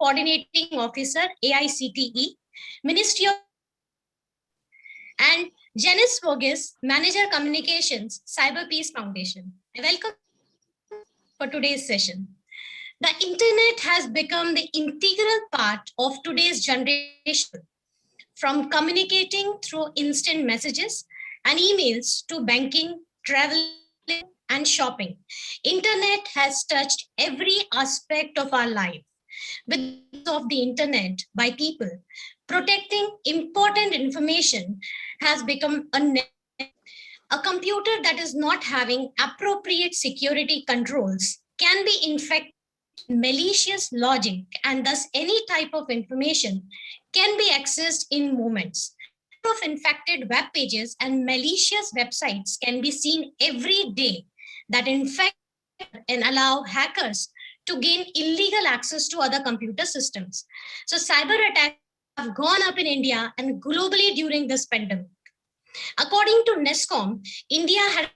Coordinating Officer, AICTE, Ministry of, and Janice Vogis, Manager Communications, Cyber Peace Foundation. Welcome for today's session. The internet has become the integral part of today's generation, from communicating through instant messages and emails to banking, traveling, and shopping. Internet has touched every aspect of our life. With the use of the internet by people, protecting important information has become a computer that is not having appropriate security controls can be infected with malicious logic, and thus any type of information can be accessed in moments. Of infected web pages and malicious websites can be seen every day that infect and allow hackers to gain illegal access to other computer systems. So cyber attacks have gone up in India and globally during this pandemic. According to NESCOM, India had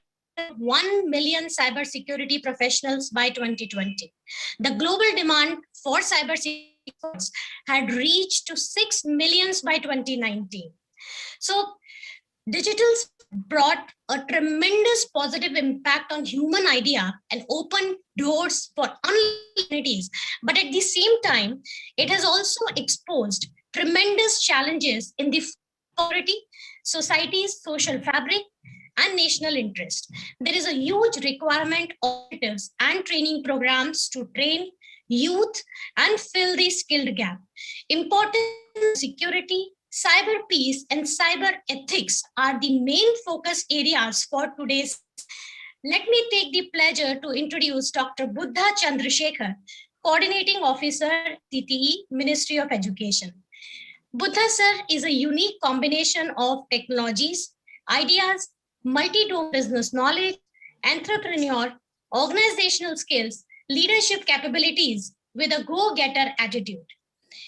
1 million cybersecurity professionals by 2020. The global demand for cybersecurity had reached to 6 million by 2019. So digital brought a tremendous positive impact on human idea and opened doors for opportunities. But at the same time, it has also exposed tremendous challenges in the security, society's social fabric, and national interest. There is a huge requirement of initiatives and training programs to train youth and fill the skilled gap. Important security, cyber peace, and cyber ethics are the main focus areas for today's. Let me take the pleasure to introduce Dr. Buddha Chandrasekhar, Coordinating Officer, CTE, Ministry of Education. Buddha sir is a unique combination of technologies, ideas, multi-domain business knowledge, entrepreneur, organizational skills, leadership capabilities with a go-getter attitude.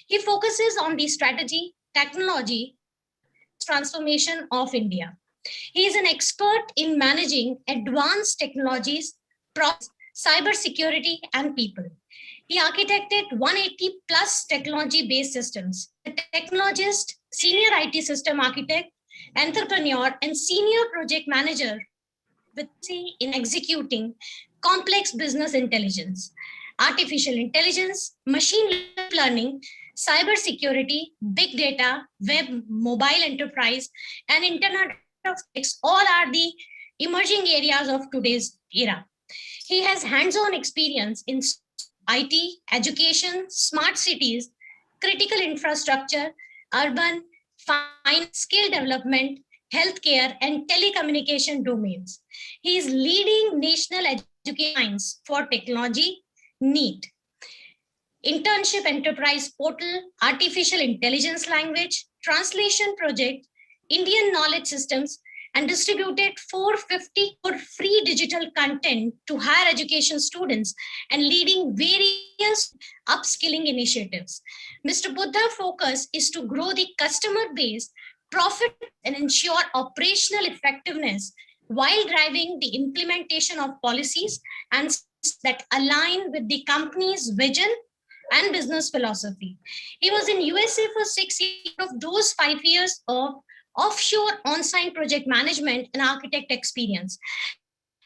He focuses on the strategy, technology, transformation of India. He is an expert in managing advanced technologies, cybersecurity, and people. He architected 180 plus technology-based systems. A technologist, senior IT system architect, entrepreneur, and senior project manager with in executing complex business intelligence, artificial intelligence, machine learning, cybersecurity, big data, web, mobile enterprise, and Internet of Things all are the emerging areas of today's era. He has hands-on experience in IT, education, smart cities, critical infrastructure, urban, finance, skill development, healthcare, and telecommunication domains. He is leading national education for technology, NEET. Internship Enterprise Portal, Artificial Intelligence Language, Translation Project, Indian Knowledge Systems, and distributed 450 for free digital content to higher education students and leading various upskilling initiatives. Mr. Buddha's focus is to grow the customer base, profit, and ensure operational effectiveness while driving the implementation of policies and that align with the company's vision and business philosophy. He was in USA for 6 years. Of those 5 years of offshore on-site project management and architect experience.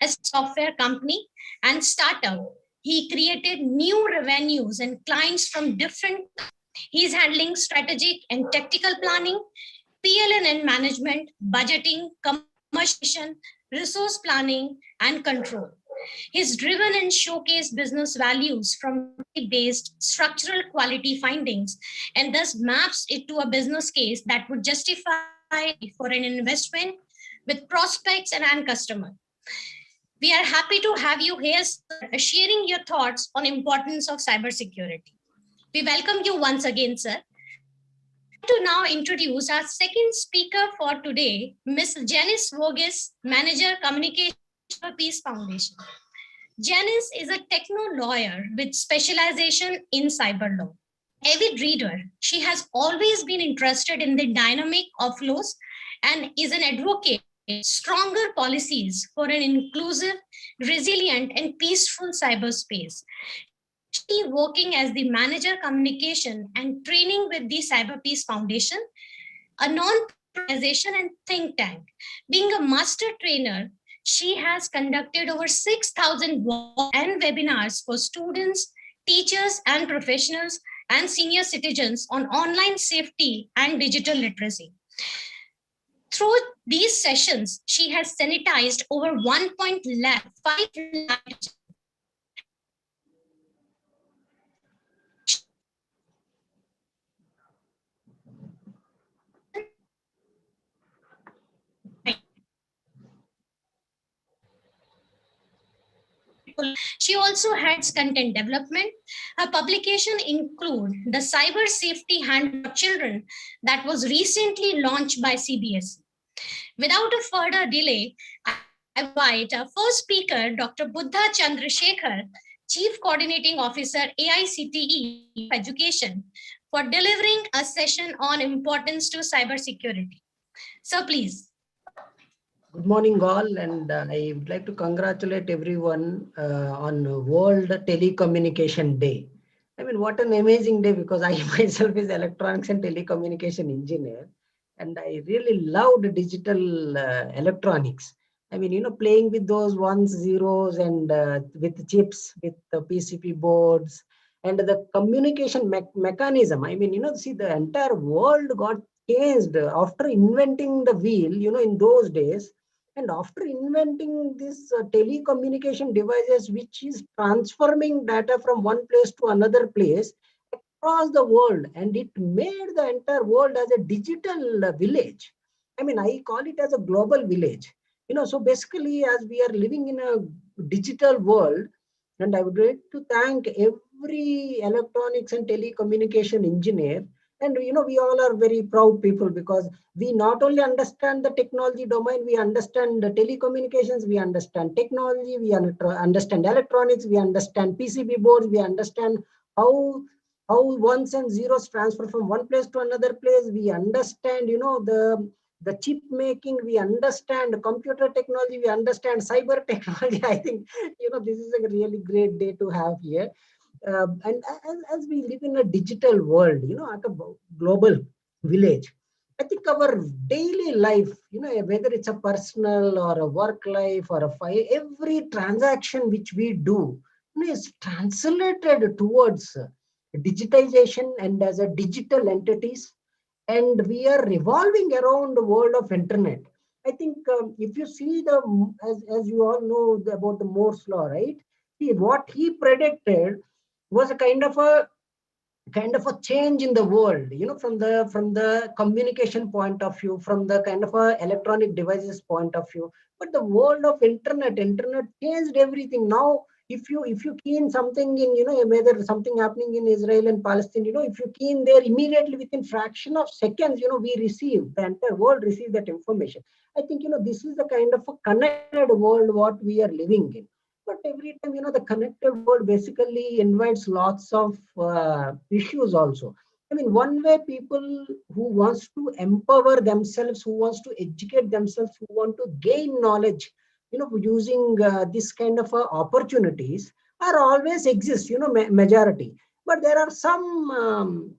As a software company and startup, he created new revenues and clients from different. He's handling strategic and tactical planning, PLN management, budgeting, commercialization, resource planning, and control. He's driven and showcased business values from based structural quality findings and thus maps it to a business case that would justify for an investment with prospects and end customer. We are happy to have you here sharing your thoughts on importance of cybersecurity. We welcome you once again, sir. To now introduce our second speaker for today, Ms. Janice Vogis, Manager Communication for Peace Foundation. Janice is a techno lawyer with specialization in cyber law. Avid reader, she has always been interested in the dynamic of laws and is an advocate of stronger policies for an inclusive, resilient, and peaceful cyberspace. She working as the manager communication and training with the Cyber Peace Foundation, a non-organization and think tank. Being a master trainer, she has conducted over 6,000 and webinars for students, teachers, and professionals and senior citizens on online safety and digital literacy. Through these sessions, she has sanitized over 1.5 lakh. She also heads content development. Her publication include the Cyber Safety Handbook for Children that was recently launched by CBS. Without a further delay, I invite our first speaker, Dr. Buddha Chandrasekhar, Chief Coordinating Officer, AICTE Education, for delivering a session on importance to cybersecurity. So please. Good morning, all, and I would like to congratulate everyone on World Telecommunication Day. I mean, what an amazing day, because I myself is electronics and telecommunication engineer, and I really loved digital electronics. I mean, playing with those ones, zeros, and with chips, with the PCB boards, and the communication mechanism. I mean, see, the entire world got changed after inventing the wheel, in those days. And after inventing this telecommunication devices, which is transforming data from one place to another place across the world, and it made the entire world as a digital village. I mean, I call it as a global village. So basically, as we are living in a digital world, and I would like to thank every electronics and telecommunication engineer. And we all are very proud people, because we not only understand the technology domain, we understand the telecommunications, we understand technology, we understand electronics, we understand PCB boards, we understand how ones and zeros transfer from one place to another place. We understand, the chip making, we understand computer technology, we understand cyber technology. I think, this is a really great day to have here. And as we live in a digital world, at a global village, I think our daily life, whether it's a personal or a work life or every transaction which we do, is translated towards digitization and as a digital entities. And we are revolving around the world of internet. I think if you see as you all know about the Moore's law, right? See, what he predicted was a kind of a change in the world, from the communication point of view, from the kind of a electronic devices point of view. But the world of internet changed everything. Now if you key in something in, whether something happening in Israel and Palestine, if you key in there, immediately within fraction of seconds, we receive, the entire world receive that information. I think, this is the kind of a connected world what we are living in. But every time, the connected world basically invites lots of issues also. I mean, one way, people who wants to empower themselves, who wants to educate themselves, who want to gain knowledge, using this kind of opportunities are always exist, majority. But there are some,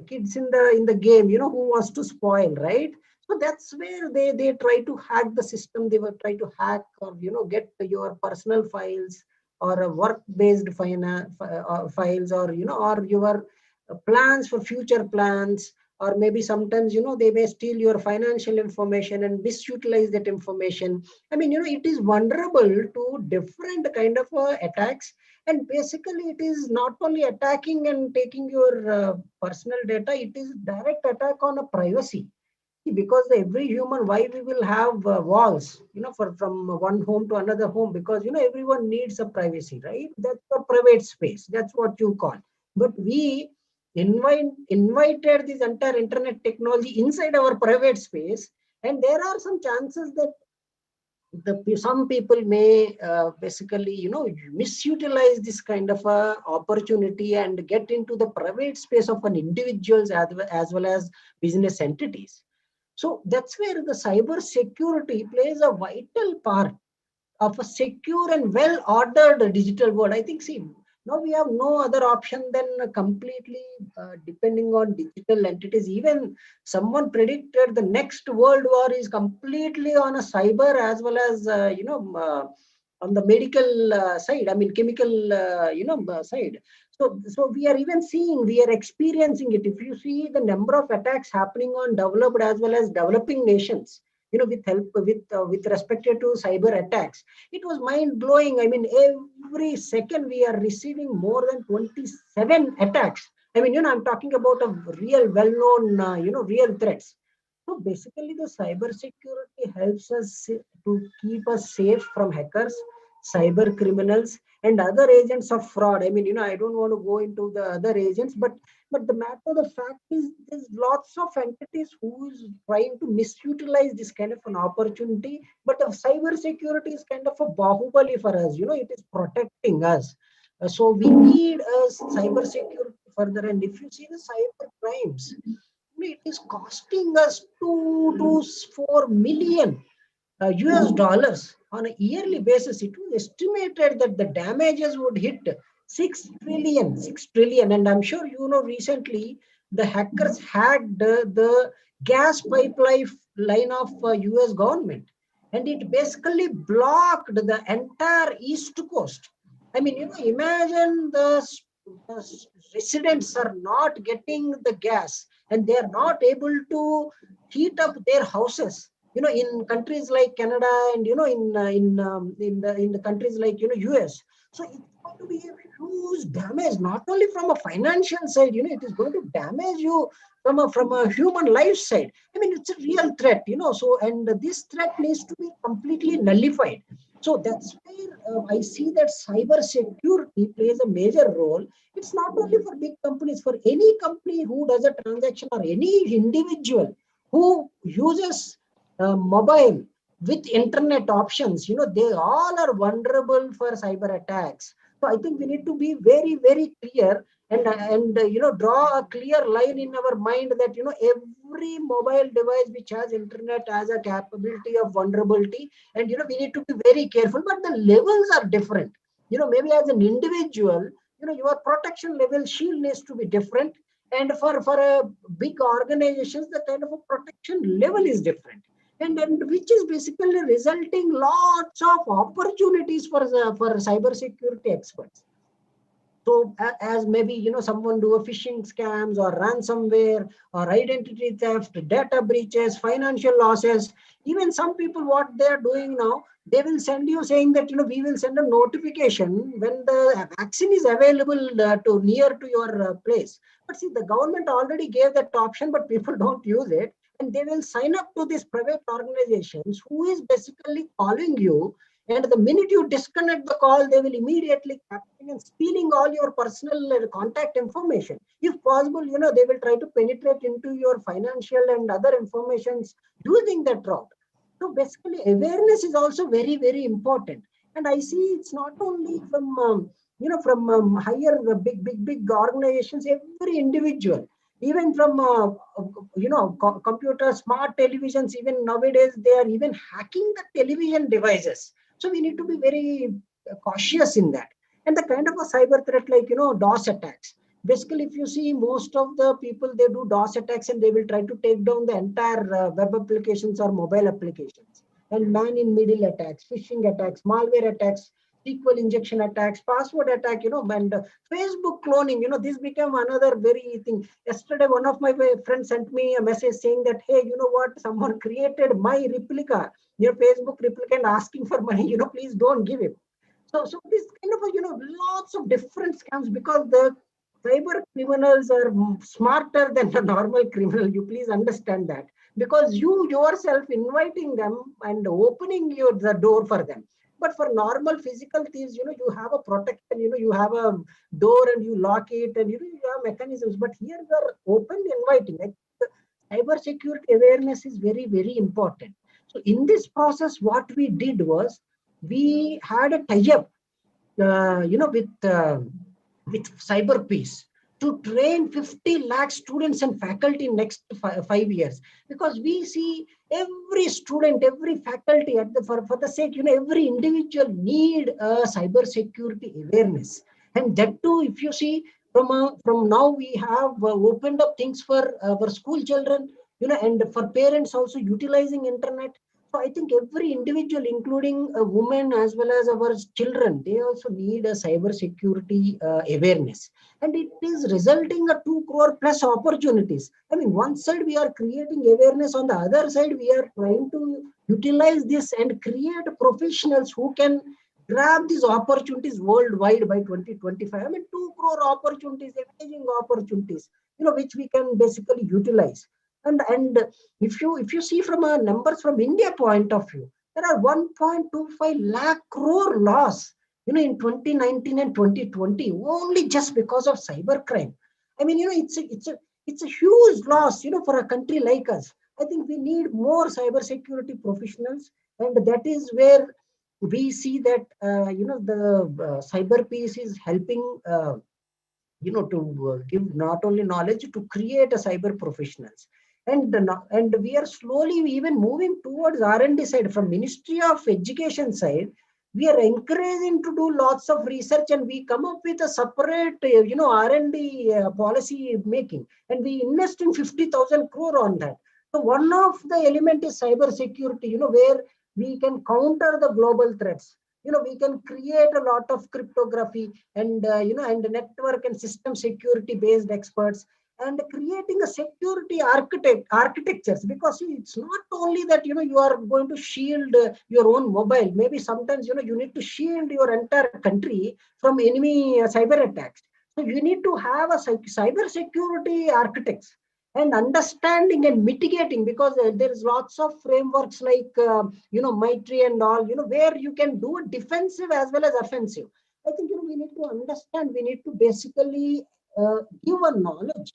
kids in the game, who wants to spoil, right? So that's where they try to hack the system. They will try to hack, or get your personal files, or a work-based files, or or your plans for future plans. Or maybe sometimes, they may steal your financial information and misutilize that information. I mean, it is vulnerable to different kind of attacks. And basically, it is not only attacking and taking your personal data, it is direct attack on a privacy. Because every human, why we will have walls, from one home to another home? Because everyone needs a privacy, right? That's a private space, that's what you call. But we invited this entire internet technology inside our private space. And there are some chances that some people may basically misutilize this kind of a opportunity and get into the private space of an individuals, as well as business entities. So that's where the cyber security plays a vital part of a secure and well-ordered digital world. I think, see, Now we have no other option than completely depending on digital entities. Even someone predicted the next world war is completely on a cyber as well as on the medical side. I mean chemical side. So we are even seeing, we are experiencing it. If you see the number of attacks happening on developed as well as developing nations, with help with respect to cyber attacks, it was mind blowing. I mean, every second we are receiving more than 27 attacks. I mean, I'm talking about a real well-known, real threats. So basically, the cyber security helps us to keep us safe from hackers, cyber criminals, and other agents of fraud. I mean, I don't want to go into the other agents, but the matter, the fact is, there's lots of entities who is trying to misutilize this kind of an opportunity. But cyber security is kind of a bahubali for us. It is protecting us. So we need cyber security further. And if you see the cyber crimes, it is costing us 2 to 4 million US dollars on a yearly basis. It was estimated that the damages would hit 6 trillion. And I'm sure recently the hackers hacked the gas pipeline line of US government, and it basically blocked the entire east coast. I mean, imagine the residents are not getting the gas, and they are not able to heat up their houses. In countries like Canada, and in the countries like US. So it's going to be a huge damage, not only from a financial side. It is going to damage you from a human life side. I mean, it's a real threat. So, and this threat needs to be completely nullified. So that's where I see that cyber security plays a major role. It's not only for big companies, for any company who does a transaction, or any individual who uses mobile with internet options, they all are vulnerable for cyber attacks. So I think we need to be very, very clear, and draw a clear line in our mind that every mobile device which has internet has a capability of vulnerability, and we need to be very careful. But the levels are different. Maybe as an individual, your protection level shield needs to be different, and for a big organizations, the kind of a protection level is different, and which is basically resulting lots of opportunities for cyber security experts. So as maybe someone do a phishing scams or ransomware or identity theft, data breaches, financial losses. Even some people, what they are doing now, they will send you saying that we will send a notification when the vaccine is available to near to your place. But see, the government already gave that option, but people don't use it, and they will sign up to these private organizations who is basically calling you, and the minute you disconnect the call, they will immediately capturing and stealing all your personal contact information. If possible, they will try to penetrate into your financial and other informations using that route. So basically, awareness is also very, very important. And I see it's not only from higher, big organizations, every individual, even from computers, smart televisions. Even nowadays, they are even hacking the television devices. So we need to be very cautious in that. And the kind of a cyber threat like, DOS attacks. Basically, if you see, most of the people, they do DOS attacks, and they will try to take down the entire web applications or mobile applications. And man-in-middle attacks, phishing attacks, malware attacks, SQL injection attacks, password attack, and Facebook cloning, this became another very thing. Yesterday, one of my friends sent me a message saying that, hey, you know what, someone created my replica, your Facebook replicant, asking for money, please don't give it. So this kind of, lots of different scams, because the cyber criminals are smarter than the normal criminal. You please understand that, because you yourself inviting them and opening the door for them. But for normal physical thieves, you have a protection, you have a door and you lock it, and you have mechanisms. But here you are open inviting. Like, cyber security awareness is very, very important. So in this process, what we did was, we had a tie-up, with cyber peace, to train 50 lakh students and faculty in next 5 years, because we see every student, every faculty, for the sake, every individual need a cyber security awareness. And that too, if you see, from now we have opened up things for our school children, and for parents also utilizing internet. So I think every individual, including a woman as well as our children, they also need a cyber security awareness. And it is resulting a 2 crore plus opportunities. I mean, one side we are creating awareness, on the other side we are trying to utilize this and create professionals who can grab these opportunities worldwide by 2025. I mean, 2 crore opportunities, amazing opportunities, which we can basically utilize. And if you see from our numbers from India point of view, there are 1.25 lakh crore loss, in 2019 and 2020, only just because of cybercrime. I mean, it's a huge loss, for a country like us. I think we need more cybersecurity professionals, and that is where we see that the cyber piece is helping to give not only knowledge, to create a cyber professionals. And we are slowly even moving towards R&D side. From Ministry of Education side, we are encouraging to do lots of research, and we come up with a separate R&D policy making, and we invest in 50,000 crore on that. So one of the element is cyber security, where we can counter the global threats. We can create a lot of cryptography and and network and system security based experts, and creating a security architectures. Because see, it's not only that you are going to shield your own mobile. Maybe sometimes you need to shield your entire country from enemy cyber attacks. So you need to have a cyber security architects, and understanding and mitigating, because there is lots of frameworks like Maitri and all, where you can do defensive as well as offensive. I think we need to understand, we need to basically give a knowledge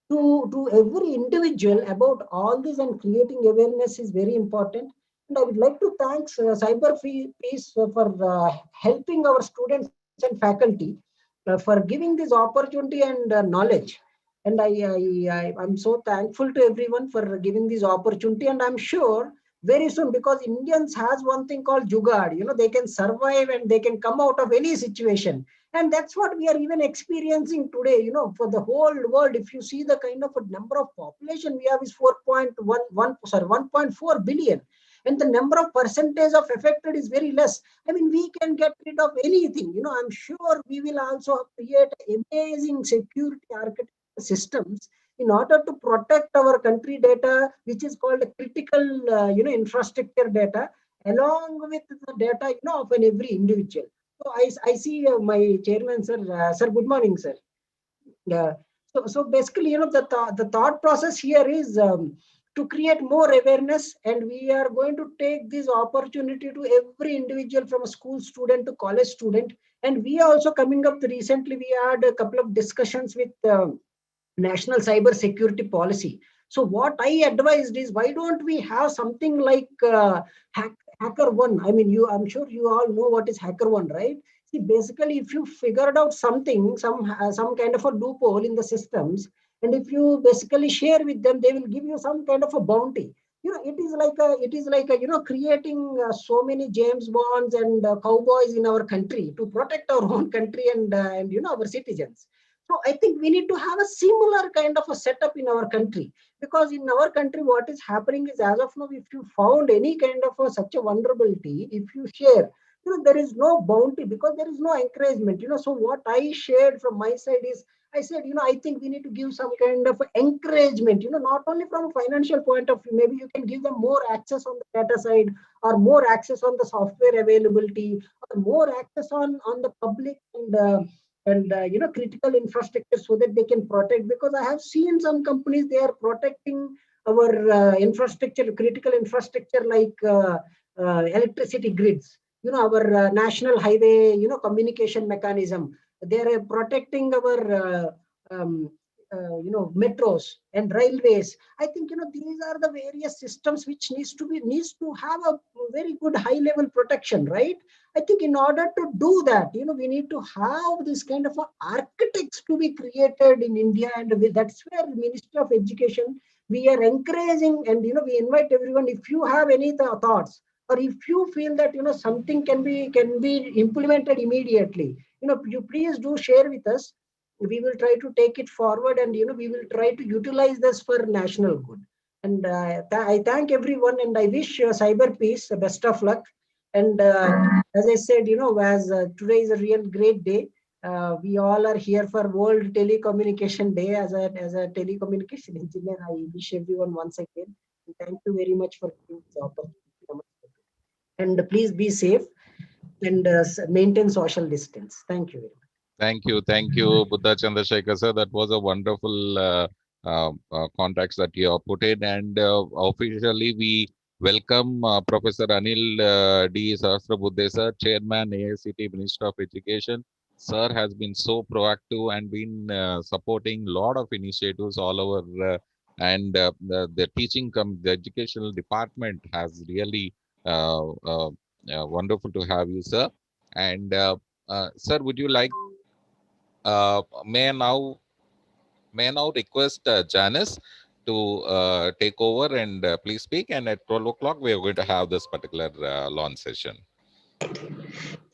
to every individual about all this, and creating awareness is very important. And I would like to thank cyber peace for helping our students and faculty for giving this opportunity and knowledge. And I'm so thankful to everyone for giving this opportunity. And I'm sure very soon, because Indians has one thing called jugaad, they can survive and they can come out of any situation. And that's what we are even experiencing today, for the whole world. If you see the kind of a number of population we have is 1.4 billion. And the number of percentage of affected is very less. I mean, we can get rid of anything. I'm sure we will also create amazing security architecture systems in order to protect our country data, which is called critical infrastructure data, along with the data of every individual. So I see my chairman, sir. Sir, good morning, sir. Yeah. So basically, the thought process here is to create more awareness, and we are going to take this opportunity to every individual, from a school student to college student. And we are also coming up recently, we had a couple of discussions with National Cyber Security Policy. So what I advised is, why don't we have something like Hacker One? I mean, I'm sure you all know what is Hacker One, right? See, basically, if you figured out something, some kind of a loophole in the systems, and if you basically share with them, they will give you some kind of a bounty. It is like a creating so many James Bonds and cowboys in our country to protect our own country and our citizens. So I think we need to have a similar kind of a setup in our country, because in our country, what is happening is, as of now, if you found any kind of such a vulnerability, if you share, there is no bounty, because there is no encouragement. So what I shared from my side is, I said, I think we need to give some kind of encouragement, not only from a financial point of view. Maybe you can give them more access on the data side, or more access on the software availability, or more access on the public and critical infrastructure, so that they can protect. Because I have seen some companies, they are protecting our infrastructure, critical infrastructure, like electricity grids, our national highway communication mechanism. They are protecting our metros and railways. I think these are the various systems which needs to have a very good high level protection, right? I think in order to do that, we need to have this kind of architects to be created in India. And that's where the Ministry of Education, we are encouraging, and we invite everyone, if you have any thoughts, or if you feel that something can be implemented immediately, you please do share with us. We will try to take it forward, and we will try to utilize this for national good. And I thank everyone, and I wish cyber peace the best of luck. And as I said, as today is a real great day. We all are here for World Telecommunication Day. As a telecommunication engineer, I wish everyone once again. And thank you very much for giving this opportunity. And please be safe and maintain social distance. Thank you very much. Thank you, Buddha Chandrasekhar sir. That was a wonderful context that you have put in, and officially we welcome Professor Anil D. Sahasrabuddhe sir, Chairman AICTE Minister of Education. Sir has been so proactive and been supporting a lot of initiatives all over, and the the educational department has really wonderful to have you, sir. And sir, would you like? May I now request Janice to take over and please speak. And at 12 o'clock, we are going to have this particular launch session.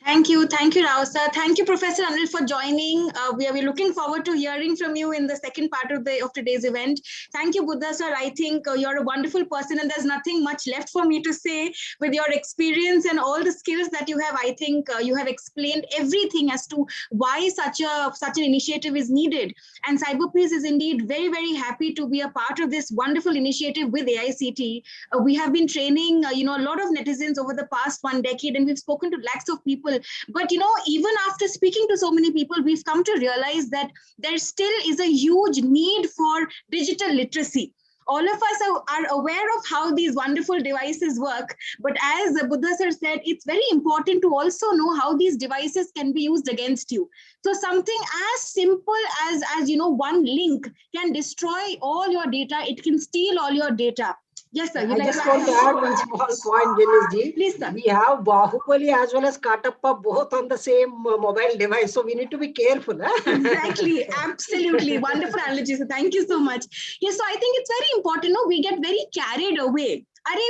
Thank you, Rao sir. Thank you, Professor Anil, for joining. We are looking forward to hearing from you in the second part of today's event. Thank you, Buddha sir. I think you're a wonderful person, and there's nothing much left for me to say. With your experience and all the skills that you have, I think you have explained everything as to why such an initiative is needed. And CyberPeace is indeed very, very happy to be a part of this wonderful initiative with AICTE. We have been training, a lot of netizens over the past 1 decade, and we've spoken to lakhs of people. But, even after speaking to so many people, we've come to realize that there still is a huge need for digital literacy. All of us are aware of how these wonderful devices work. But as Buddha sir said, it's very important to also know how these devices can be used against you. So something as simple as one link can destroy all your data. It can steal all your data. Yes, sir. I just want to add one small point, Janice ji. Please, sir. We have Bahubali as well as Katappa both on the same mobile device, so we need to be careful. Exactly. Absolutely. Wonderful analogy. So thank you so much. Yes, so I think it's very important. No, we get very carried away.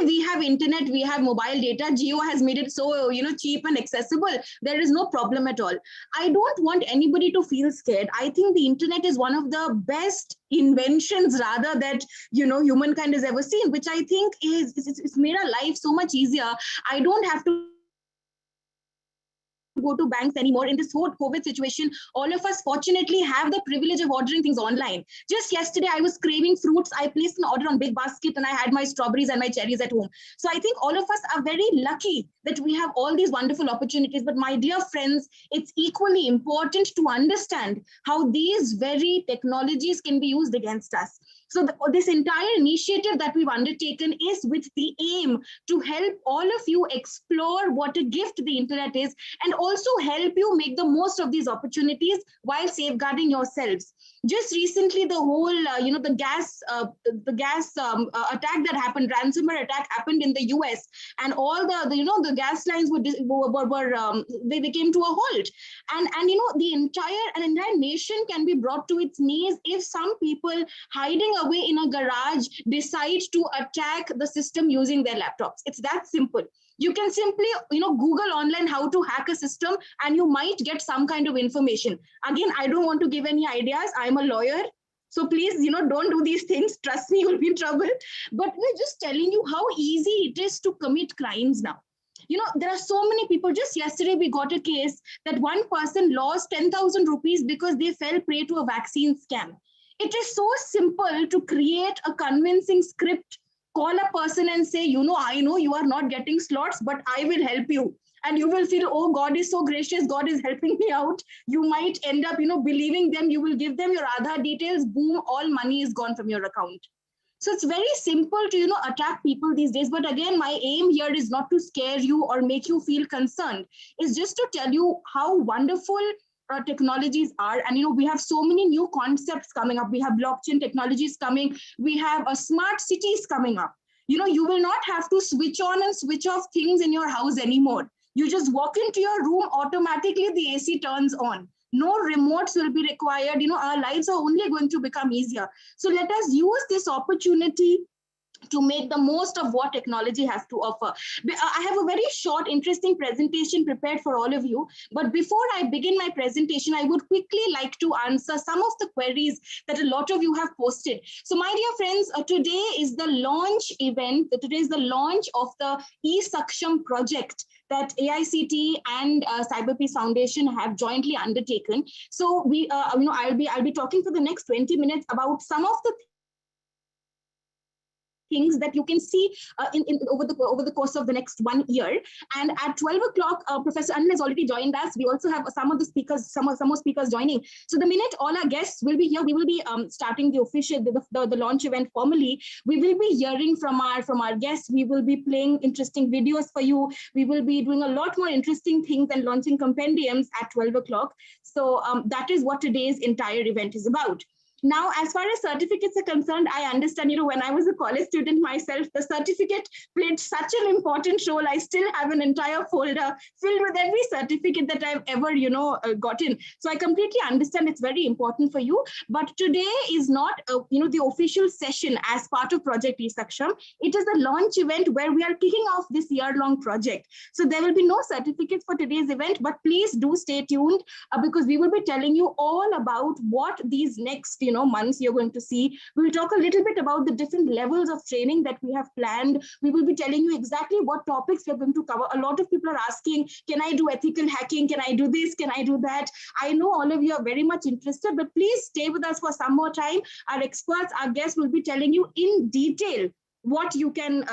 We have internet, we have mobile data. Jio has made it so, cheap and accessible. There is no problem at all. I don't want anybody to feel scared. I think the internet is one of the best inventions rather that, humankind has ever seen, which I think it's made our life so much easier. I don't have to go to banks anymore. In this whole COVID situation, all of us fortunately have the privilege of ordering things online. Just yesterday, I was craving fruits. I placed an order on Big Basket and I had my strawberries and my cherries at home. So I think all of us are very lucky that we have all these wonderful opportunities. But my dear friends, it's equally important to understand how these very technologies can be used against us. So this entire initiative that we've undertaken is with the aim to help all of you explore what a gift the internet is, and also help you make the most of these opportunities while safeguarding yourselves. Just recently, the whole, the gas attack that happened, ransomware attack happened in the US, and all the gas lines they came to a halt, and the entire nation can be brought to its knees if some people hiding away in a garage decide to attack the system using their laptops. It's that simple. You can simply, Google online how to hack a system, and you might get some kind of information. Again, I don't want to give any ideas. I'm a lawyer. So please, don't do these things. Trust me, you'll be in trouble. But we're just telling you how easy it is to commit crimes now. There are so many people. Just yesterday, we got a case that one person lost 10,000 rupees because they fell prey to a vaccine scam. It is so simple to create a convincing script, call a person and say, I know you are not getting slots, but I will help you. And you will feel, oh, God is so gracious. God is helping me out. You might end up, believing them. You will give them your Aadhaar details. Boom, all money is gone from your account. So it's very simple to, attack people these days. But again, my aim here is not to scare you or make you feel concerned. It's just to tell you how wonderful technologies are. And we have so many new concepts coming up. We have blockchain technologies coming. We have smart cities coming up. You will not have to switch on and switch off things in your house anymore. You just walk into your room, automatically the AC turns on. No remotes will be required. Our lives are only going to become easier. So let us use this opportunity to make the most of what technology has to offer. I have a very short, interesting presentation prepared for all of you. But before I begin my presentation, I would quickly like to answer some of the queries that a lot of you have posted. So my dear friends, today is the launch event. Today is the launch of the eSaksham project that AICTE and Cyber Peace Foundation have jointly undertaken. So we, I'll be talking for the next 20 minutes about some of the things that you can see over the course of the next 1 year. And at 12 o'clock, Professor Anil has already joined us. We also have some of the speakers, some more speakers joining. So the minute all our guests will be here, we will be starting the official, the launch event formally. We will be hearing from our guests. We will be playing interesting videos for you. We will be doing a lot more interesting things and launching compendiums at 12 o'clock. So that is what today's entire event is about. Now, as far as certificates are concerned, I understand, when I was a college student myself, the certificate played such an important role. I still have an entire folder filled with every certificate that I've ever, gotten. So I completely understand it's very important for you. But today is not, the official session as part of Project eSaksham. It is a launch event where we are kicking off this year-long project. So there will be no certificates for today's event, but please do stay tuned because we will be telling you all about what these next months you're going to see. We'll talk a little bit about the different levels of training that we have planned. We will be telling you exactly what topics we're going to cover. A lot of people are asking, can I do ethical hacking? Can I do this? Can I do that? I know all of you are very much interested, but please stay with us for some more time. Our experts, our guests will be telling you in detail what you can,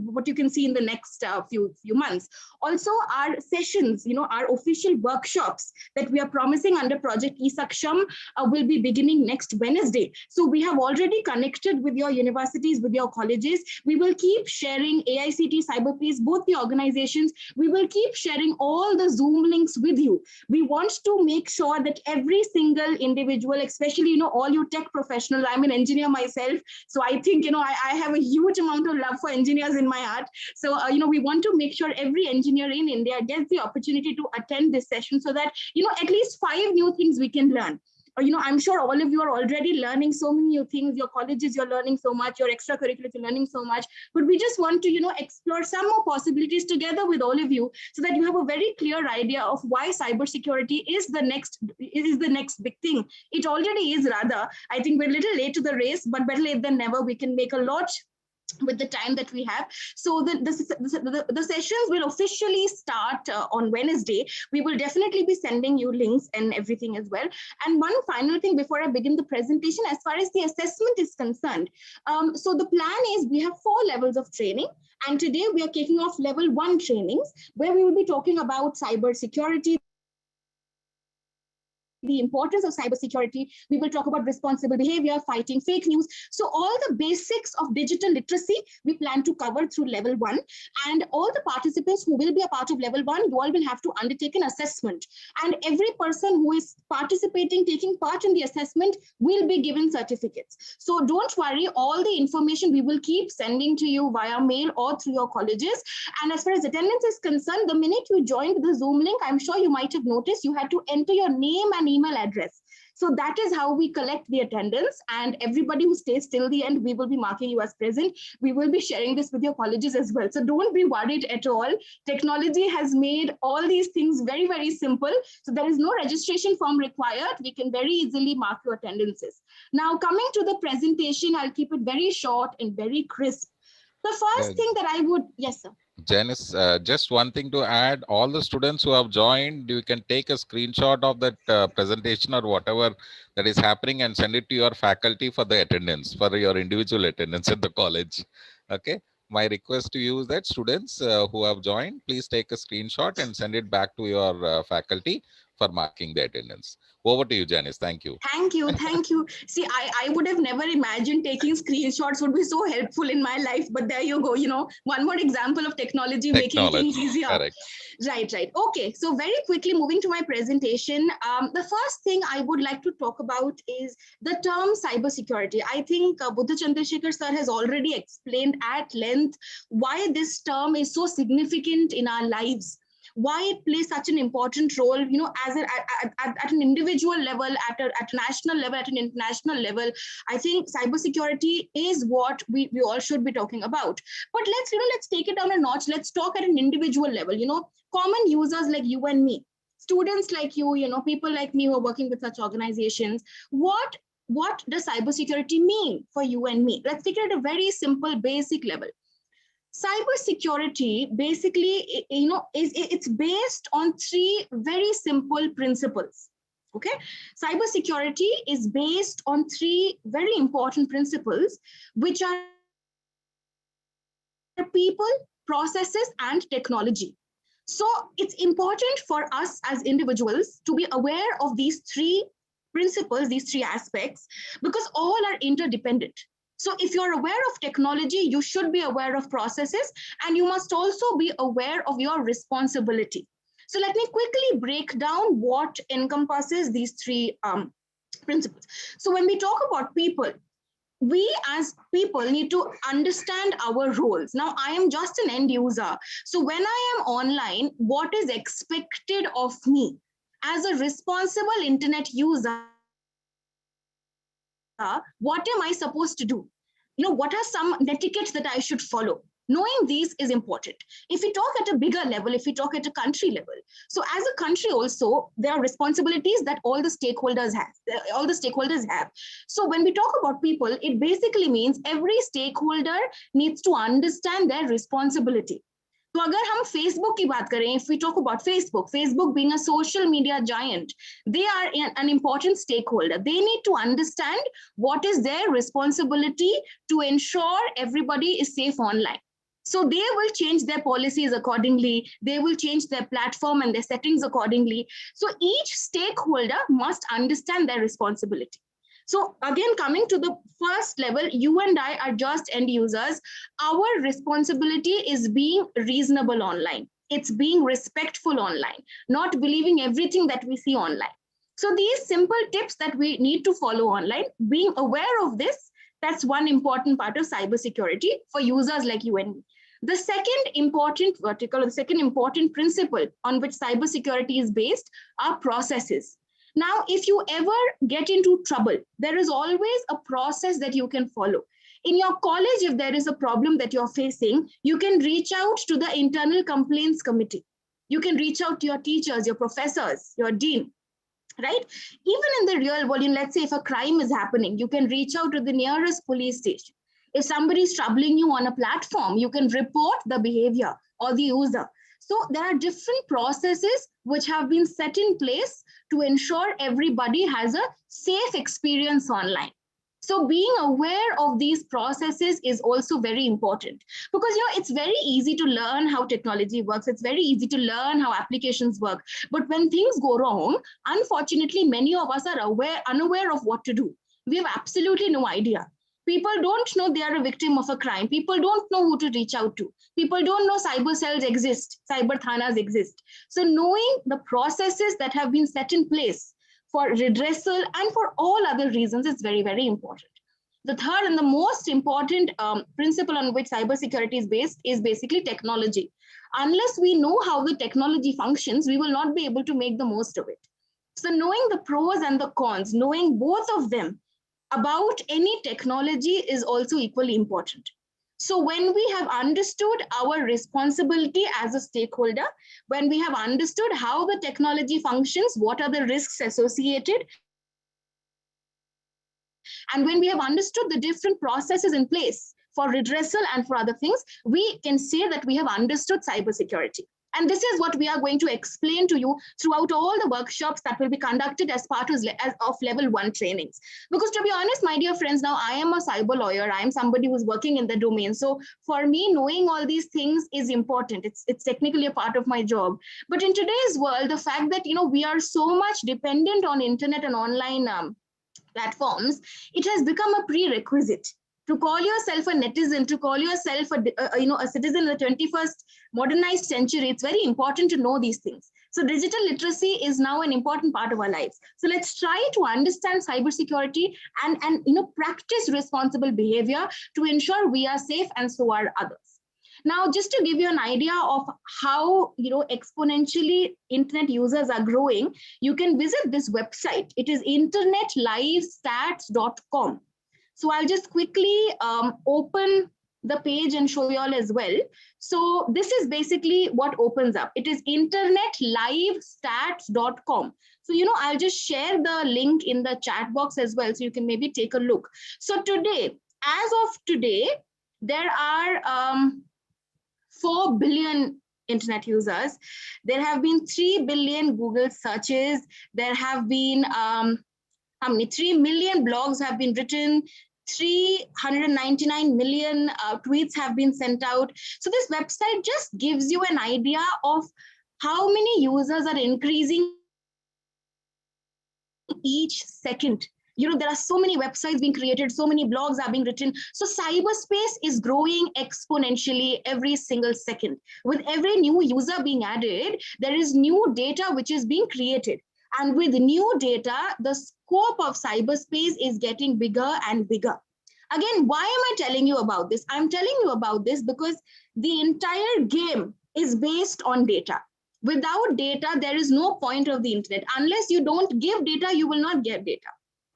what you can see in the next few months. Also, our sessions, our official workshops that we are promising under Project eSaksham will be beginning next Wednesday. So we have already connected with your universities, with your colleges. We will keep sharing AICTE, Cyber Peace, both the organizations. We will keep sharing all the Zoom links with you. We want to make sure that every single individual, especially, all you tech professionals, I'm an engineer myself. So I think, I have a huge amount of love for engineers in my heart. So, we want to make sure every engineer in India gets the opportunity to attend this session so that, at least 5 new things we can learn. I'm sure all of you are already learning so many new things. Your colleges, you're learning so much. Your extracurriculars, you're learning so much. But we just want to, explore some more possibilities together with all of you so that you have a very clear idea of why cybersecurity is the next big thing. It already is, rather. I think we're a little late to the race, but better late than never. We can make a lot with the time that we have. So the sessions will officially start on Wednesday. We will definitely be sending you links and everything as well. And one final thing before I begin the presentation, as far as the assessment is concerned. So the plan is we have 4 levels of training. And today we are kicking off level 1 trainings, where we will be talking about cyber security, the importance of cybersecurity. We will talk about responsible behavior, fighting fake news. So all the basics of digital literacy, we plan to cover through level 1. And all the participants who will be a part of level 1, you all will have to undertake an assessment. And every person who is participating, taking part in the assessment will be given certificates. So don't worry, all the information we will keep sending to you via mail or through your colleges. And as far as attendance is concerned, the minute you joined the Zoom link, I'm sure you might have noticed you had to enter your name and email address. So that is how we collect the attendance, and everybody who stays till the end, we will be marking you as present. We will be sharing this with your colleges as well. So don't be worried at all. Technology has made all these things very, very simple. So there is no registration form required. We can very easily mark your attendances. Now, coming to the presentation, I'll keep it very short and very crisp. The first thing that I would, yes, sir. Janice, just one thing to add, all the students who have joined, you can take a screenshot of that presentation or whatever that is happening and send it to your faculty for the attendance, for your individual attendance at the college. Okay. My request to you is that students who have joined, please take a screenshot and send it back to your faculty for marking the attendance. Over to you, Janice. Thank you. Thank you. Thank you. See, I would have never imagined taking screenshots would be so helpful in my life. But there you go. One more example of technology making things easier. Correct. Right. Okay. So very quickly moving to my presentation. The first thing I would like to talk about is the term cybersecurity. I think Buddha Chandrasekhar sir has already explained at length why this term is so significant in our lives. why it plays such an important role, you know, as at an individual level, at a national level, at an international level. I think cybersecurity is what we all should be talking about. But let's take it down a notch. Let's talk at an individual level, you know, common users like you and me, students like you know, people like me who are working with such organizations. What does cybersecurity mean for you and me? Let's take it at a very simple, basic level. Cybersecurity basically, you know, it's based on three very simple principles. Okay, cybersecurity is based on three very important principles, which are people, processes, and technology. So it's important for us as individuals to be aware of these three principles, these three aspects, because all are interdependent. So if you're aware of technology, you should be aware of processes, and you must also be aware of your responsibility. So let me quickly break down what encompasses these three principles. So when we talk about people, we as people need to understand our roles. Now, I am just an end user. So when I am online, what is expected of me as a responsible internet user? What am I supposed to do? You know, what are some etiquettes that I should follow? Knowing these is important. If we talk at a bigger level, if we talk at a country level, so as a country also, there are responsibilities that all the stakeholders have. So when we talk about people, it basically means every stakeholder needs to understand their responsibility. तो अगर हम Facebook की बात करें, if we talk about Facebook being a social media giant, they are an important stakeholder. They need to understand what is their responsibility to ensure everybody is safe online. So they will change their policies accordingly. They will change their platform and their settings accordingly. So each stakeholder must understand their responsibility. So again, coming to the first level, you and I are just end users. Our responsibility is being reasonable online. It's being respectful online, not believing everything that we see online. So these simple tips that we need to follow online, being aware of this, that's one important part of cybersecurity for users like you and me. The second important vertical, or the second important principle on which cybersecurity is based are processes. Now, if you ever get into trouble, there is always a process that you can follow. In your college, if there is a problem that you're facing, you can reach out to the internal complaints committee. You can reach out to your teachers, your professors, your dean, right? Even in the real world, let's say if a crime is happening, you can reach out to the nearest police station. If somebody is troubling you on a platform, you can report the behavior or the user. So there are different processes which have been set in place to ensure everybody has a safe experience online. So being aware of these processes is also very important, because it's very easy to learn how technology works. It's very easy to learn how applications work. But when things go wrong, unfortunately, many of us are unaware of what to do. We have absolutely no idea. People don't know they are a victim of a crime. People don't know who to reach out to. People don't know cyber cells exist, cyber thanas exist. So knowing the processes that have been set in place for redressal and for all other reasons is very, very important. The third and the most important principle on which cybersecurity is based is basically technology. Unless we know how the technology functions, we will not be able to make the most of it. So knowing the pros and the cons, knowing both of them about any technology is also equally important. So when we have understood our responsibility as a stakeholder, when we have understood how the technology functions, what are the risks associated, and when we have understood the different processes in place for redressal and for other things, we can say that we have understood cybersecurity. And this is what we are going to explain to you throughout all the workshops that will be conducted as part of level 1 trainings. Because to be honest, my dear friends, now I am a cyber lawyer. I am somebody who's working in the domain. So for me, knowing all these things is important. It's technically a part of my job. But in today's world, the fact that, we are so much dependent on internet and online platforms, it has become a prerequisite. To call yourself a netizen, to call yourself a citizen in the 21st modernized century, it's very important to know these things. So digital literacy is now an important part of our lives. So let's try to understand cybersecurity and practice responsible behavior to ensure we are safe and so are others. Now, just to give you an idea of how, exponentially internet users are growing, you can visit this website. It is internetlivestats.com. So I'll just quickly open the page and show you all as well. So this is basically what opens up. It is internetlivestats.com. So, I'll just share the link in the chat box as well, so you can maybe take a look. So today, as of today, there are 4 billion internet users. There have been 3 billion Google searches. There have been, 3 million blogs have been written. 399 million tweets have been sent out. So this website just gives you an idea of how many users are increasing each second. There are so many websites being created, so many blogs are being written. So cyberspace is growing exponentially every single second. With every new user being added, there is new data which is being created. And with new data, the scope of cyberspace is getting bigger and bigger. Again, why am I telling you about this? I'm telling you about this because the entire game is based on data. Without data, there is no point of the internet. Unless you don't give data, you will not get data.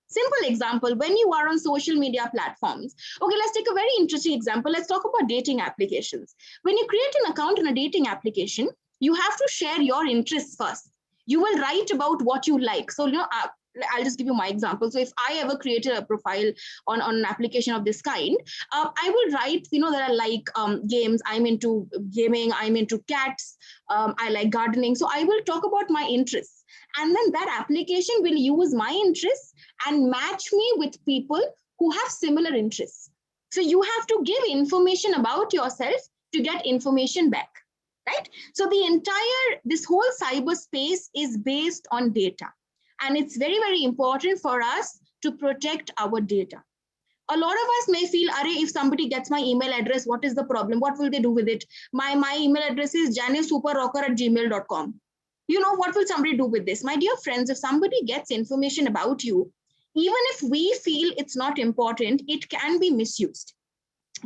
Simple example, when you are on social media platforms, okay, let's take a very interesting example. Let's talk about dating applications. When you create an account in a dating application, you have to share your interests first. You will write about what you like. So, I'll just give you my example. So if I ever created a profile on an application of this kind, I will write, that I like games, I'm into gaming, I'm into cats, I like gardening. So I will talk about my interests. And then that application will use my interests and match me with people who have similar interests. So you have to give information about yourself to get information back, right? So this whole cyberspace is based on data. And it's very, very important for us to protect our data. A lot of us may feel, if somebody gets my email address, what is the problem? What will they do with it? My email address is janissuperrocker@gmail.com. What will somebody do with this? My dear friends, if somebody gets information about you, even if we feel it's not important, it can be misused.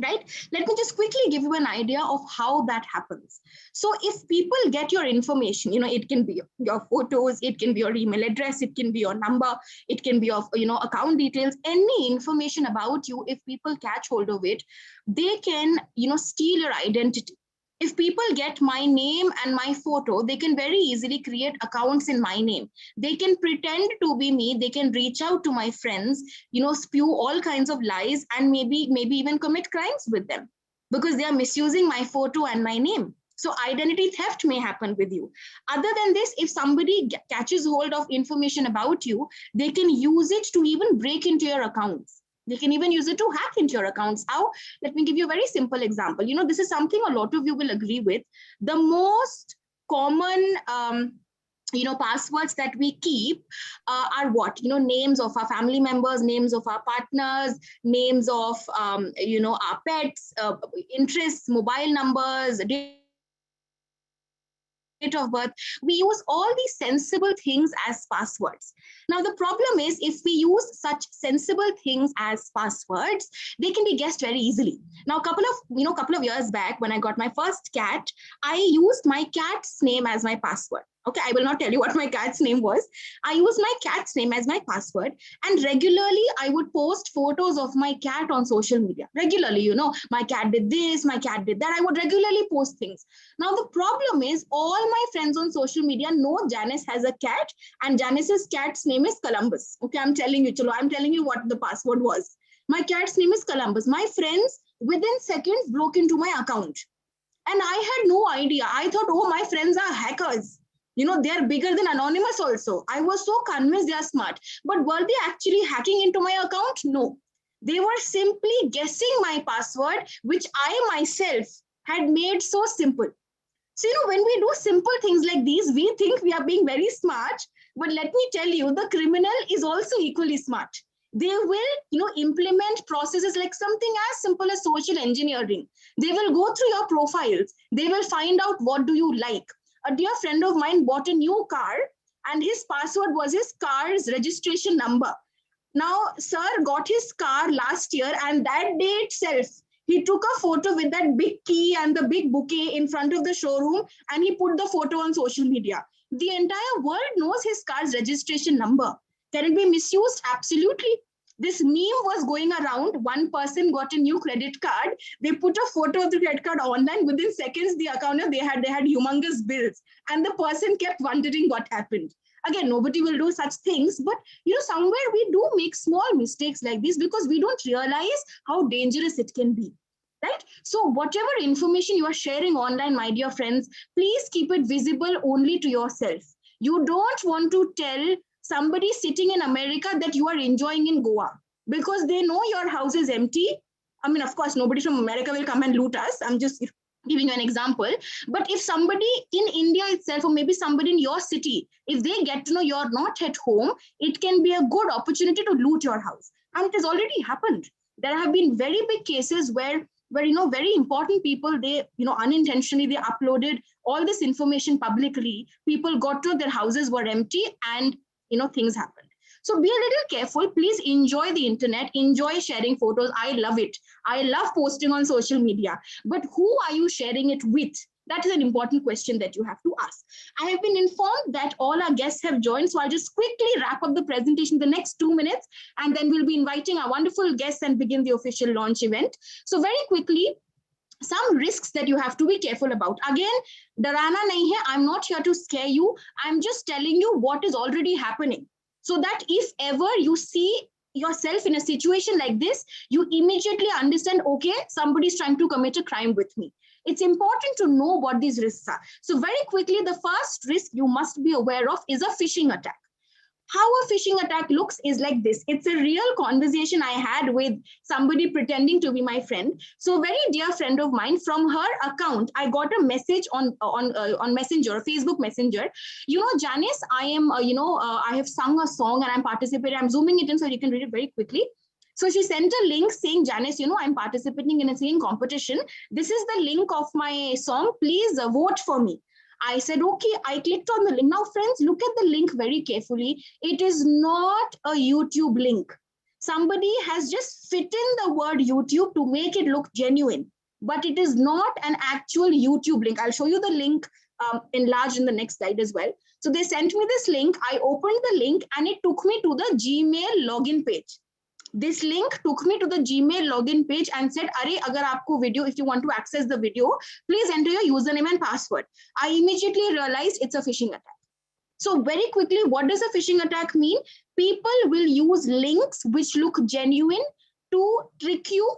Right? Let me just quickly give you an idea of how that happens. So if people get your information, it can be your photos, it can be your email address, it can be your number, it can be your, account details, any information about you. If people catch hold of it, they can, steal your identity. If people get my name and my photo, they can very easily create accounts in my name. They can pretend to be me. They can reach out to my friends, spew all kinds of lies and maybe even commit crimes with them because they are misusing my photo and my name. So identity theft may happen with you. Other than this, if somebody catches hold of information about you, they can use it to even break into your accounts. They can even use it to hack into your accounts. How? Let me give you a very simple example. This is something a lot of you will agree with. The most common, passwords that we keep are what? Names of our family members, names of our partners, names of, our pets, interests, mobile numbers, date of birth. We use all these sensible things as passwords. Now, the problem is if we use such sensible things as passwords, they can be guessed very easily. Now, a couple of years back, when I got my first cat, I used my cat's name as my password. Okay, I will not tell you what my cat's name was. I used my cat's name as my password, and regularly I would post photos of my cat on social media. Regularly, my cat did this, my cat did that. I would regularly post things. Now, the problem is all my friends on social media know Janice has a cat, and Janice's cat's name is Columbus. Okay, I'm telling you what the password was. My cat's name is Columbus. My friends within seconds broke into my account. And I had no idea. I thought, oh, my friends are hackers. They are bigger than Anonymous also. I was so convinced they are smart. But were they actually hacking into my account? No. They were simply guessing my password, which I myself had made so simple. So, when we do simple things like these, we think we are being very smart. But let me tell you, the criminal is also equally smart. They will, implement processes like something as simple as social engineering. They will go through your profiles. They will find out what do you like. A dear friend of mine bought a new car and his password was his car's registration number. Now, sir got his car last year and that day itself, He took a photo with that big key and the big bouquet in front of the showroom, and he put the photo on social media. The entire world knows his car's registration number. Can it be misused? Absolutely. This meme was going around. One person got a new credit card. They put a photo of the credit card online. Within seconds, the account they had humongous bills, and the person kept wondering what happened. Again, nobody will do such things, but somewhere we do make small mistakes like this because we don't realize how dangerous it can be. Right? So whatever information you are sharing online, my dear friends, please keep it visible only to yourself. You don't want to tell somebody sitting in America that you are enjoying in Goa because they know your house is empty. I mean, of course, nobody from America will come and loot us. I'm just giving you an example. But if somebody in India itself, or maybe somebody in your city, if they get to know you're not at home, it can be a good opportunity to loot your house. And it has already happened. There have been very big cases where very important people, they unintentionally they uploaded all this information publicly. People got to know their houses were empty, and things happened. So be a little careful. Please enjoy the internet, enjoy sharing photos. I love it. I love posting on social media. But who are you sharing it with? That is an important question that you have to ask. I have been informed that all our guests have joined, so I'll just quickly wrap up the presentation in the next 2 minutes, and then we'll be inviting our wonderful guests and begin the official launch event. So very quickly, some risks that you have to be careful about. Again, darana nahi hai. I'm not here to scare you. I'm just telling you what is already happening, so that if ever you see yourself in a situation like this, you immediately understand, okay, somebody's trying to commit a crime with me. It's important to know what these risks are. So very quickly, the first risk you must be aware of is a phishing attack. How a phishing attack looks is like this. It's a real conversation I had with somebody pretending to be my friend. So a very dear friend of mine, from her account, I got a message on Messenger, Facebook Messenger. Janice, I am, I have sung a song and I'm participating. I'm zooming it in so you can read it very quickly. So she sent a link saying, Janice, I'm participating in a singing competition. This is the link of my song. Please vote for me. I said, okay, I clicked on the link. Now, friends, look at the link very carefully. It is not a YouTube link. Somebody has just fit in the word YouTube to make it look genuine, but it is not an actual YouTube link. I'll show you the link enlarged in the next slide as well. So they sent me this link. I opened the link and it took me to the Gmail login page. This link took me to the Gmail login page and said, Arey, agar aapko video, if you want to access the video, please enter your username and password. I immediately realized it's a phishing attack. So very quickly, what does a phishing attack mean? People will use links which look genuine to trick you,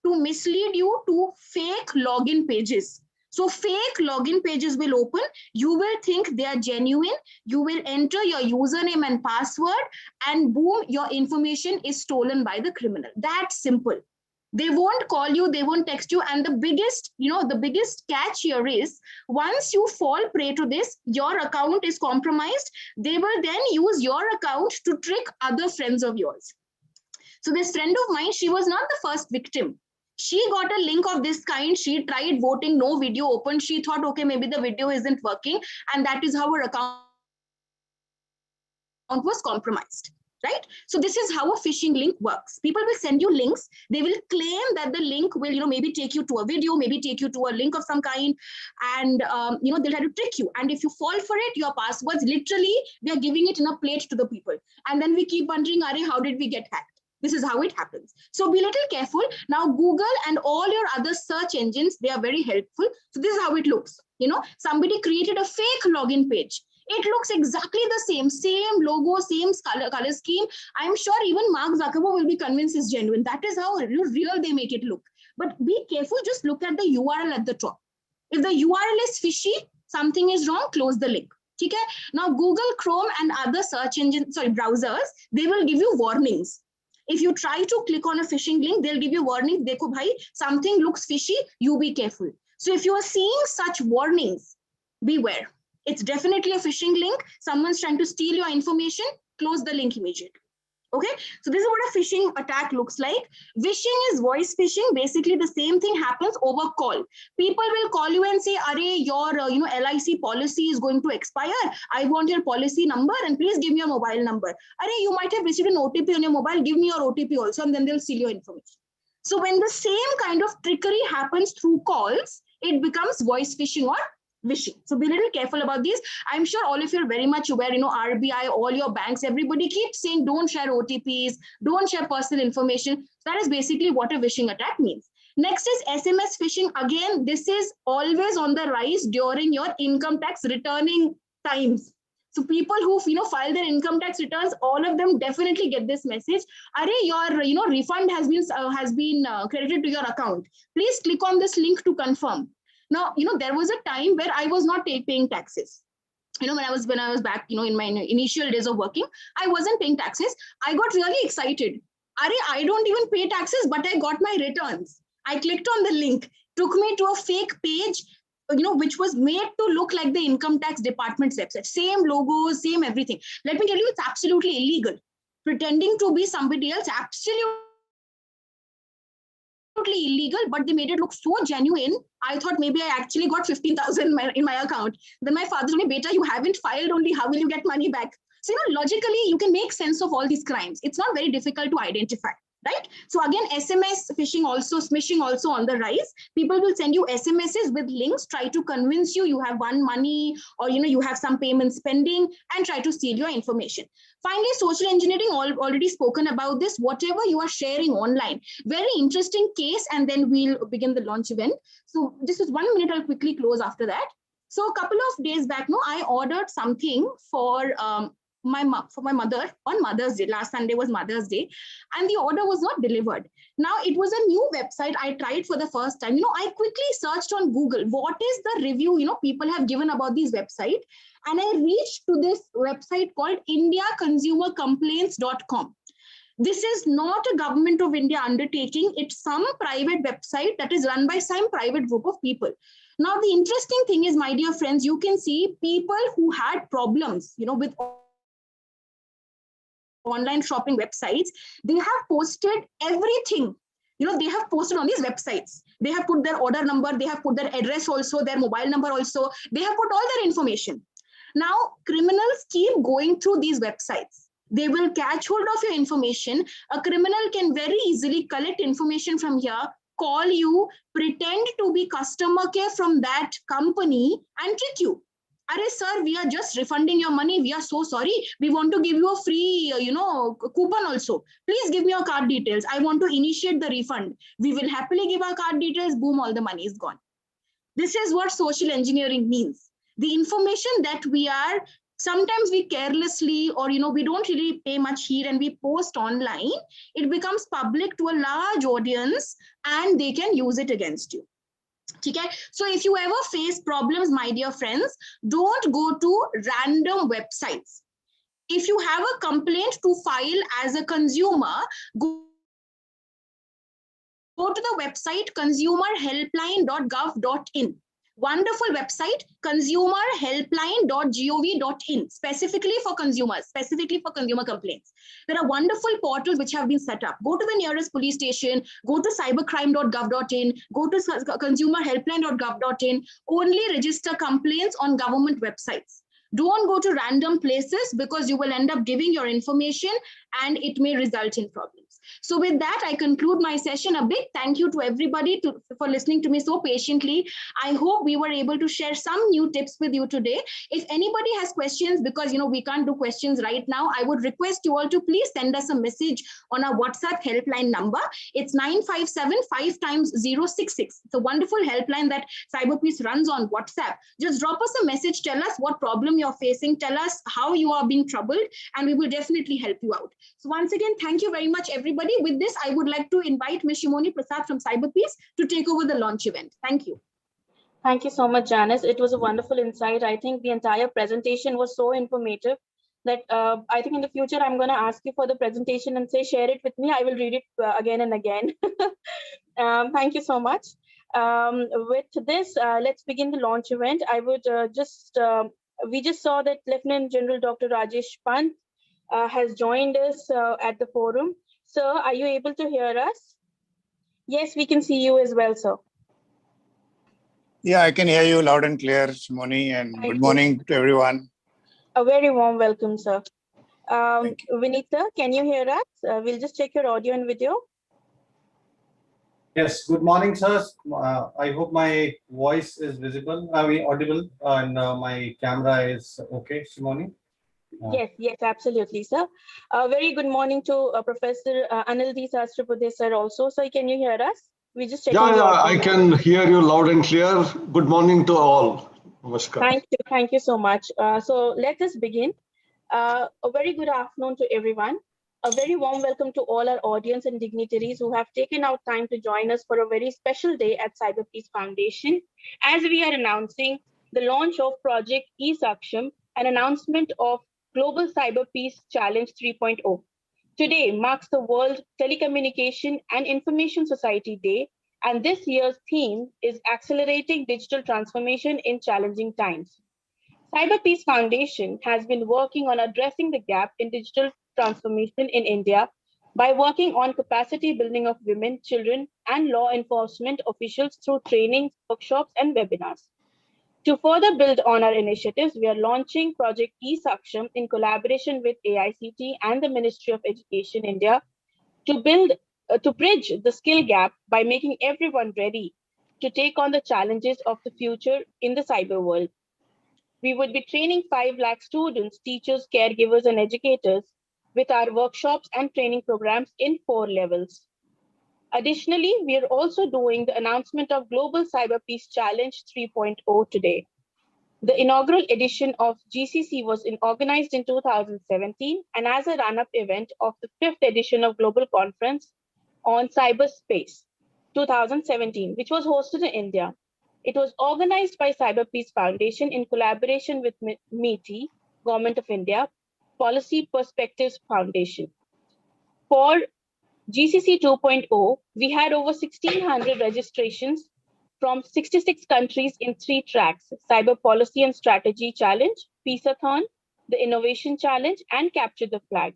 to mislead you to fake login pages. So fake login pages will open. You will think they are genuine. You will enter your username and password, and boom, your information is stolen by the criminal. That's simple. They won't call you, they won't text you. And the biggest catch here is, once you fall prey to this, your account is compromised. They will then use your account to trick other friends of yours. So this friend of mine, she was not the first victim. She got a link of this kind. She tried voting, no video opened. She thought, okay, maybe the video isn't working. And that is how her account was compromised, right? So this is how a phishing link works. People will send you links. They will claim that the link will, maybe take you to a video, maybe take you to a link of some kind. And, they'll try to trick you. And if you fall for it, your passwords, literally, they're giving it in a plate to the people. And then we keep wondering, how did we get hacked? This is how it happens. So be a little careful. Now, Google and all your other search engines, they are very helpful. So this is how it looks. Somebody created a fake login page. It looks exactly the same logo, same color scheme. I'm sure even Mark Zuckerberg will be convinced it's genuine. That is how real they make it look. But be careful, just look at the URL at the top. If the URL is fishy, something is wrong, close the link. Okay? Now, Google Chrome and other browsers, they will give you warnings. If you try to click on a phishing link, they'll give you warning. Dekho bhai, something looks fishy, you be careful. So if you are seeing such warnings, beware. It's definitely a phishing link. Someone's trying to steal your information, close the link immediately. Okay, so this is what a phishing attack looks like. Phishing is voice phishing. Basically, the same thing happens over call. People will call you and say, "Arey, your LIC policy is going to expire. I want your policy number and please give me your mobile number. Arey, you might have received an OTP on your mobile. Give me your OTP also, and then they'll steal your information." So when the same kind of trickery happens through calls, it becomes voice phishing or wishing. So be a little careful about these. I'm sure all of you are very much aware, RBI, all your banks, everybody keeps saying don't share OTPs, don't share personal information. That is basically what a wishing attack means. Next is SMS phishing. Again, this is always on the rise during your income tax returning times. So people who file their income tax returns, all of them definitely get this message. Your refund has been credited to your account. Please click on this link to confirm. Now, there was a time where I was not paying taxes. When I was back, in my initial days of working, I wasn't paying taxes. I got really excited. I don't even pay taxes, but I got my returns. I clicked on the link, took me to a fake page, which was made to look like the income tax department's website. Same logos, same everything. Let me tell you, it's absolutely illegal. Pretending to be somebody else, absolutely illegal, but they made it look so genuine. I thought maybe I actually got 15,000 in my account. Then my father told me, beta, you haven't filed only, how will you get money back? So, logically, you can make sense of all these crimes. It's not very difficult to identify, right? So again, SMS phishing also, smishing also on the rise. People will send you SMSs with links, try to convince you have won money, or you have some payments pending, and try to steal your information. Finally, social engineering, already spoken about this. Whatever you are sharing online, very interesting case, and then we'll begin the launch event. So this is 1 minute, I'll quickly close after that. So a couple of days back, I ordered something for my mother on Mother's Day. Last Sunday was Mother's Day, and the order was not delivered. Now it was a new website. I tried for the first time. I quickly searched on Google, what is the review people have given about these website, and I reached to this website called indiaconsumercomplaints.com. This is not a government of India undertaking. It's some private website that is run by some private group of people. Now, the interesting thing is, my dear friends, you can see people who had problems, with online shopping websites, they have posted everything. They have posted on these websites. They have put their order number, they have put their address also, their mobile number also. They have put all their information. Now, criminals keep going through these websites. They will catch hold of your information. A criminal can very easily collect information from here, call you, pretend to be customer care from that company, and trick you. Arey sir, we are just refunding your money. We are so sorry. We want to give you a free, coupon also. Please give me your card details. I want to initiate the refund. We will happily give our card details. Boom, all the money is gone. This is what social engineering means. The information that sometimes we carelessly, or we don't really pay much heed and we post online, it becomes public to a large audience and they can use it against you. Okay? So if you ever face problems, my dear friends, don't go to random websites. If you have a complaint to file as a consumer, go to the website consumerhelpline.gov.in. Wonderful website, consumerhelpline.gov.in, specifically for consumers, specifically for consumer complaints. There are wonderful portals which have been set up. Go to the nearest police station, go to cybercrime.gov.in, go to consumerhelpline.gov.in, only register complaints on government websites. Don't go to random places because you will end up giving your information and it may result in problems. So with that, I conclude my session. A big thank you to everybody for listening to me so patiently. I hope we were able to share some new tips with you today. If anybody has questions, because we can't do questions right now, I would request you all to please send us a message on our WhatsApp helpline number. It's 957-5x066. It's a wonderful helpline that Cyberpeace runs on WhatsApp. Just drop us a message, tell us what problem you're facing, tell us how you are being troubled, and we will definitely help you out. So once again, thank you very much, everybody. With this, I would like to invite Ms. Shimoni Prasad from Cyberpeace to take over the launch event. Thank you. Thank you so much, Janice. It was a wonderful insight. I think the entire presentation was so informative that I think in the future, I'm going to ask you for the presentation and say, share it with me. I will read it again and again. Thank you so much. With this, let's begin the launch event. I would we just saw that Lieutenant General Dr. Rajesh Pant has joined us at the forum. Sir, are you able to hear us? Yes, we can see you as well, sir. Yeah, I can hear you loud and clear, Shimoni, and good morning to everyone. A very warm welcome, sir. Vinita, can you hear us? We'll just check your audio and video. Yes, good morning, sirs. I hope my voice is visible, audible, and my camera is okay, Shimoni. Yes, absolutely, sir. Very good morning to Professor Anil D. Sahasrabudhe, sir, also. So, can you hear us? We just checking. Yeah, I can hear you loud and clear. Good morning to all. Namaskar. Thank you so much. So, let us begin. A very good afternoon to everyone. A very warm welcome to all our audience and dignitaries who have taken out time to join us for a very special day at Cyber Peace Foundation, as we are announcing the launch of Project eSaksham, an announcement of Global Cyber Peace Challenge 3.0. Today marks the World Telecommunication and Information Society Day, and this year's theme is Accelerating Digital Transformation in Challenging Times. Cyber Peace Foundation has been working on addressing the gap in digital transformation in India by working on capacity building of women, children, and law enforcement officials through trainings, workshops, and webinars. To further build on our initiatives, we are launching Project eSaksham in collaboration with AICTE and the Ministry of Education India to bridge the skill gap by making everyone ready to take on the challenges of the future in the cyber world. We would be training 5 lakh students, teachers, caregivers, and educators with our workshops and training programs in 4 levels. Additionally, we are also doing the announcement of Global Cyber Peace Challenge 3.0 today. The inaugural edition of GCC was organized in 2017 and as a run-up event of the 5th edition of Global Conference on Cyberspace 2017, which was hosted in India. It was organized by Cyber Peace Foundation in collaboration with MeitY, Government of India, Policy Perspectives Foundation. For GCC 2.0, we had over 1,600 registrations from 66 countries in 3 tracks: Cyber Policy and Strategy Challenge, Peaceathon, the Innovation Challenge, and Capture the Flag.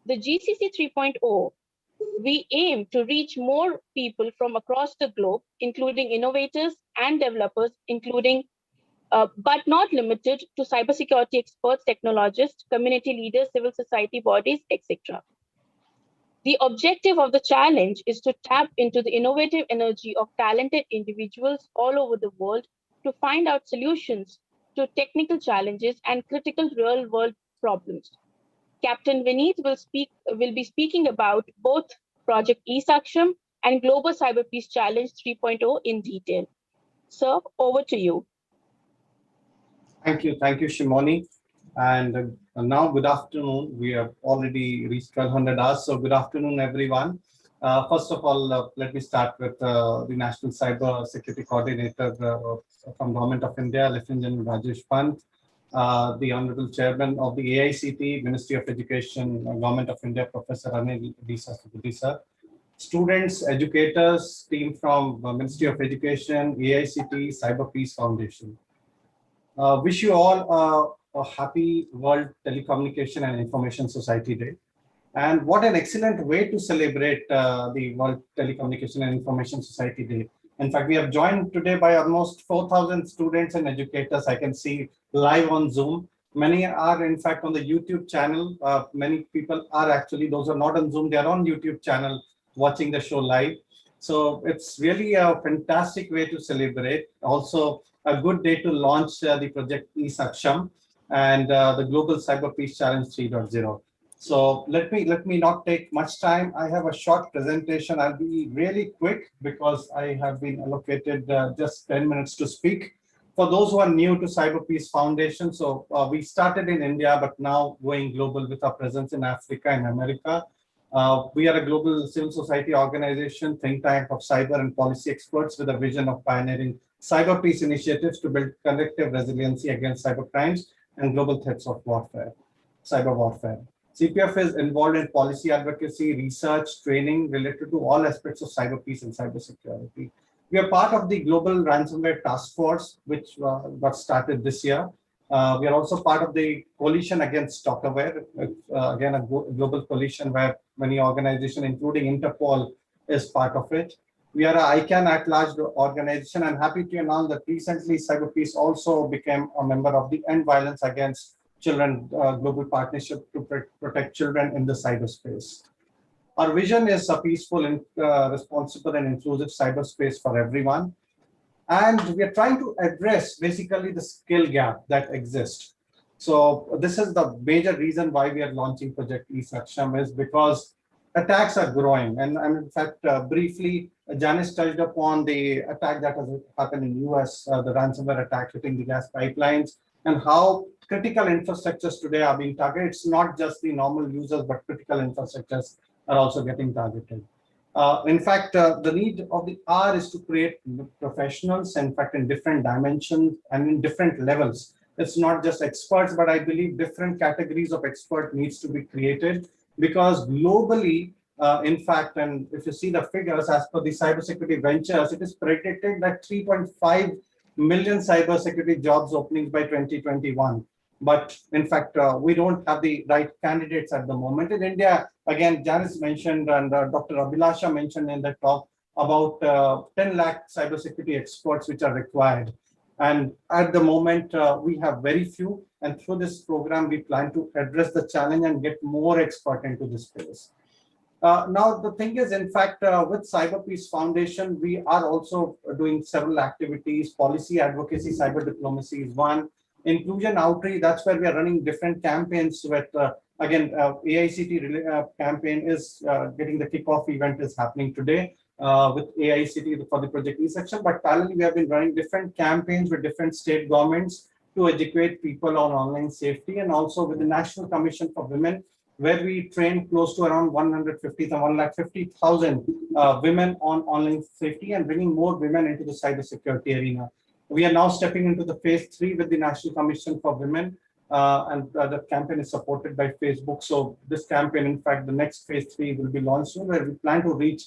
The GCC 3.0, we aim to reach more people from across the globe, including innovators and developers, including, but not limited to cybersecurity experts, technologists, community leaders, civil society bodies, etc. The objective of the challenge is to tap into the innovative energy of talented individuals all over the world to find out solutions to technical challenges and critical real-world problems. Captain Vineet will be speaking about both Project eSaksham and Global Cyber Peace Challenge 3.0 in detail. Sir, over to you. Thank you, Shimoni. And now, good afternoon. We have already reached 1200 hours, so good afternoon, everyone. First of all, let me start with the National Cyber Security Coordinator from Government of India, Lieutenant General Rajesh Pant, the Honorable Chairman of the AICTE, Ministry of Education, Government of India, Professor Anil D. Sahasrabudhe, sir. Students, educators, team from Ministry of Education, AICTE, Cyber Peace Foundation. Wish you all a happy World Telecommunication and Information Society Day. And what an excellent way to celebrate the World Telecommunication and Information Society Day. In fact, we have joined today by almost 4,000 students and educators. I can see live on Zoom. Many are, in fact, on the YouTube channel. Many people are actually, those who are not on Zoom, they are on YouTube channel watching the show live. So it's really a fantastic way to celebrate. Also, a good day to launch the Project eSaksham and the Global Cyber Peace Challenge 3.0. So let me not take much time. I have a short presentation. I'll be really quick because I have been allocated just 10 minutes to speak. For those who are new to Cyber Peace Foundation, so we started in India, but now going global with our presence in Africa and America. We are a global civil society organization, think tank of cyber and policy experts with a vision of pioneering cyber peace initiatives to build collective resiliency against cyber crimes and global threats of warfare, cyber warfare. CPF is involved in policy advocacy, research, training related to all aspects of cyber peace and cyber security. We are part of the Global Ransomware Task Force, which got started this year. We are also part of the Coalition Against Stalkerware, again, a global coalition where many organizations, including Interpol, is part of it. We are an ICANN at-large organization. I'm happy to announce that recently Cyber Peace also became a member of the End Violence Against Children Global Partnership to protect children in the cyberspace. Our vision is a peaceful and responsible and inclusive cyberspace for everyone. And we are trying to address basically the skill gap that exists. So this is the major reason why we are launching Project eSaksham, is because attacks are growing. And in fact, briefly, Janice touched upon the attack that has happened in US, the ransomware attack hitting the gas pipelines, and how critical infrastructures today are being targeted. It's not just the normal users, but critical infrastructures are also getting targeted. In fact, the need of the hour is to create professionals, in fact, in different dimensions and in different levels. It's not just experts, but I believe different categories of expert needs to be created, because globally, in fact, and if you see the figures as per the cybersecurity ventures, it is predicted that 3.5 million cybersecurity jobs openings by 2021. But in fact, we don't have the right candidates at the moment. In India, again, Janice mentioned and Dr. Abhilasha mentioned in the talk about 10 lakh cybersecurity experts which are required. And at the moment, we have very few. And through this program, we plan to address the challenge and get more expert into this space. Now, the thing is, in fact, with Cyber Peace Foundation, we are also doing several activities. Policy advocacy, cyber diplomacy is one. Inclusion outreach, that's where we are running different campaigns with, again, AICTE campaign is getting the kickoff event is happening today with AICTE for the Project eSaksham. But parallelly, we have been running different campaigns with different state governments to educate people on online safety, and also with the National Commission for Women, where we train close to around 150,000 women on online safety and bringing more women into the cybersecurity arena. We are now stepping into the phase 3 with the National Commission for Women, and the campaign is supported by Facebook. So this campaign, in fact, the next phase 3 will be launched soon, where we plan to reach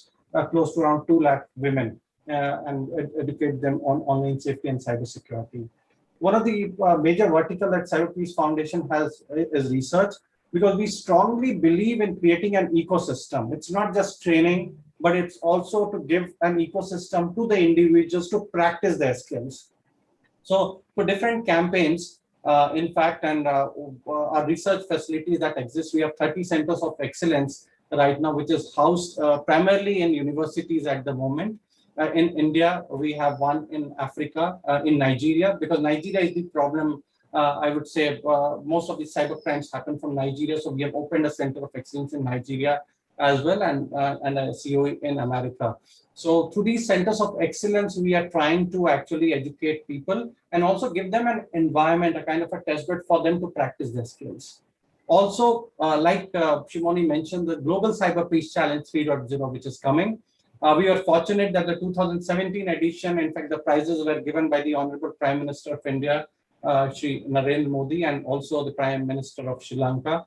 close to around 2 lakh women and educate them on online safety and cybersecurity. One of the major vertical that Cyber Peace Foundation has is research, because we strongly believe in creating an ecosystem. It's not just training, but it's also to give an ecosystem to the individuals to practice their skills. So for different campaigns, in fact, and our research facilities that exist, we have 30 centers of excellence right now, which is housed primarily in universities at the moment. In India, we have one in Africa, in Nigeria, because Nigeria is the problem. I would say most of the cyber crimes happen from Nigeria. So we have opened a center of excellence in Nigeria as well, and a COE in America. So through these centers of excellence, we are trying to actually educate people and also give them an environment, a kind of a testbed for them to practice their skills. Also, like Shimoni mentioned, the Global Cyber Peace Challenge 3.0, which is coming. We are fortunate that the 2017 edition, in fact, the prizes were given by the Honorable Prime Minister of India, Shri Narendra Modi, and also the Prime Minister of Sri Lanka.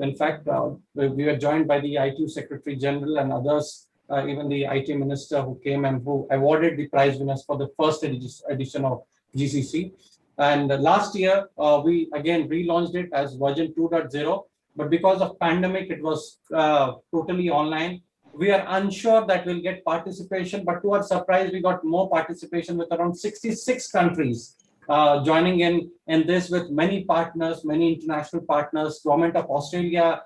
In fact, we were joined by the ITU Secretary General and others, even the IT Minister who came and who awarded the prize winners for the first edition of GCC. And last year, we again relaunched it as version 2.0, but because of pandemic, it was totally online. We are unsure that we'll get participation, but to our surprise, we got more participation with around 66 countries joining in this, with many partners, many international partners. Government of Australia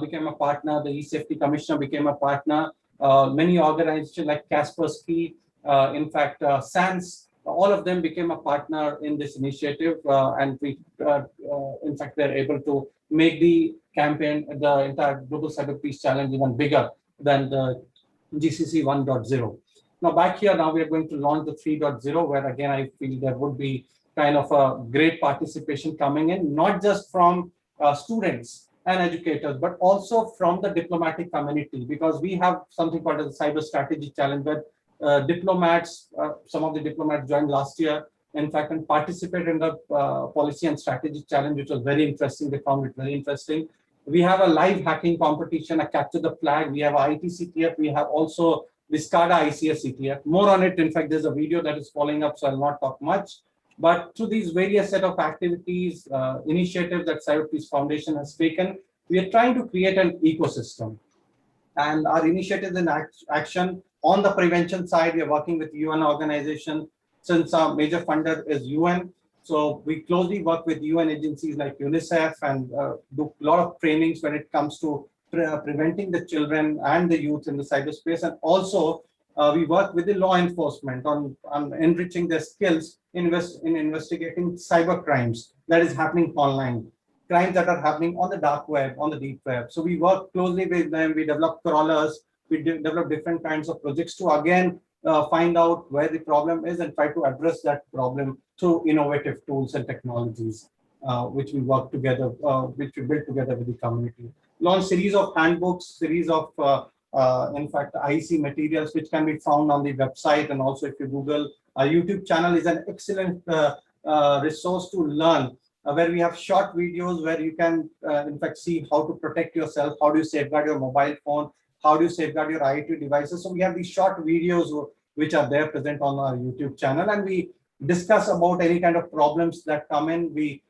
became a partner. The eSafety Commissioner became a partner. Many organizations like Kaspersky, in fact, SANS, all of them became a partner in this initiative. And we, in fact, they're able to make the campaign, the entire Global Cyber Peace Challenge, even bigger than the GCC 1.0. Now back here, now we are going to launch the 3.0, where again, I feel there would be kind of a great participation coming in, not just from students and educators, but also from the diplomatic community, because we have something called the Cyber Strategy Challenge, where diplomats, some of the diplomats joined last year, in fact, and participated in the Policy and Strategy Challenge, which was very interesting. They found it very interesting. We have a live hacking competition, a Capture the Flag. We have IT CPF. We have also the SCADA ICS CPF. More on it. In fact, there's a video that is following up, so I'll not talk much. But through these various set of activities, initiatives that Cyber Peace Foundation has taken, we are trying to create an ecosystem. And our initiatives in action on the prevention side, we are working with UN organization, since our major funder is UN. So we closely work with UN agencies like UNICEF and do a lot of trainings when it comes to preventing the children and the youth in the cyberspace, and also we work with the law enforcement on enriching their skills in investigating cyber crimes that is happening online, crimes that are happening on the dark web, on the deep web. So we work closely with them. We develop crawlers. We develop different kinds of projects to again find out where the problem is and try to address that problem through innovative tools and technologies, which we work together, which we build together with the community. Launch series of handbooks, series of in fact, IC materials, which can be found on the website. And also if you Google, our YouTube channel is an excellent resource to learn, where we have short videos where you can, in fact, see how to protect yourself, how do you safeguard your mobile phone, how do you safeguard your IoT devices. So we have these short videos which are there present on our YouTube channel, and we discuss about any kind of problems that come in. We,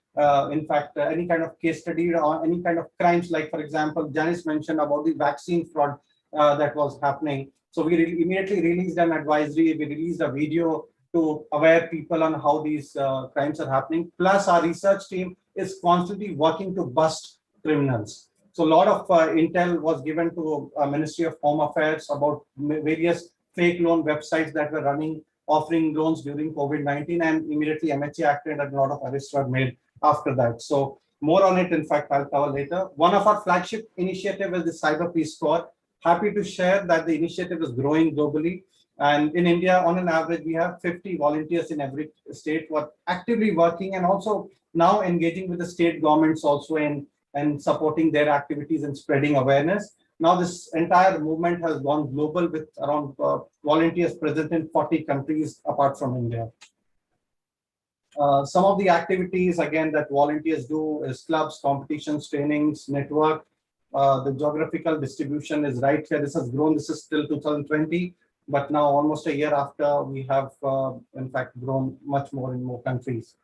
in fact, any kind of case study or any kind of crimes, like, for example, Janice mentioned about the vaccine fraud that was happening. So we immediately released an advisory. We released a video to aware people on how these crimes are happening. Plus, our research team is constantly working to bust criminals. So a lot of intel was given to Ministry of Home Affairs about various fake loan websites that were running, offering loans during COVID-19, and immediately MHA acted and a lot of arrests were made after that. So more on it, in fact, I'll cover later. One of our flagship initiative is the Cyber Peace Corps. Happy to share that the initiative is growing globally. And in India, on an average, we have 50 volunteers in every state who are actively working and also now engaging with the state governments also in supporting their activities and spreading awareness. Now this entire movement has gone global with around volunteers present in 40 countries apart from India. Some of the activities, again, that volunteers do is clubs, competitions, trainings, network. The geographical distribution is right here. This has grown. This is till 2020. But now, almost a year after, we have, in fact, grown much more in more countries.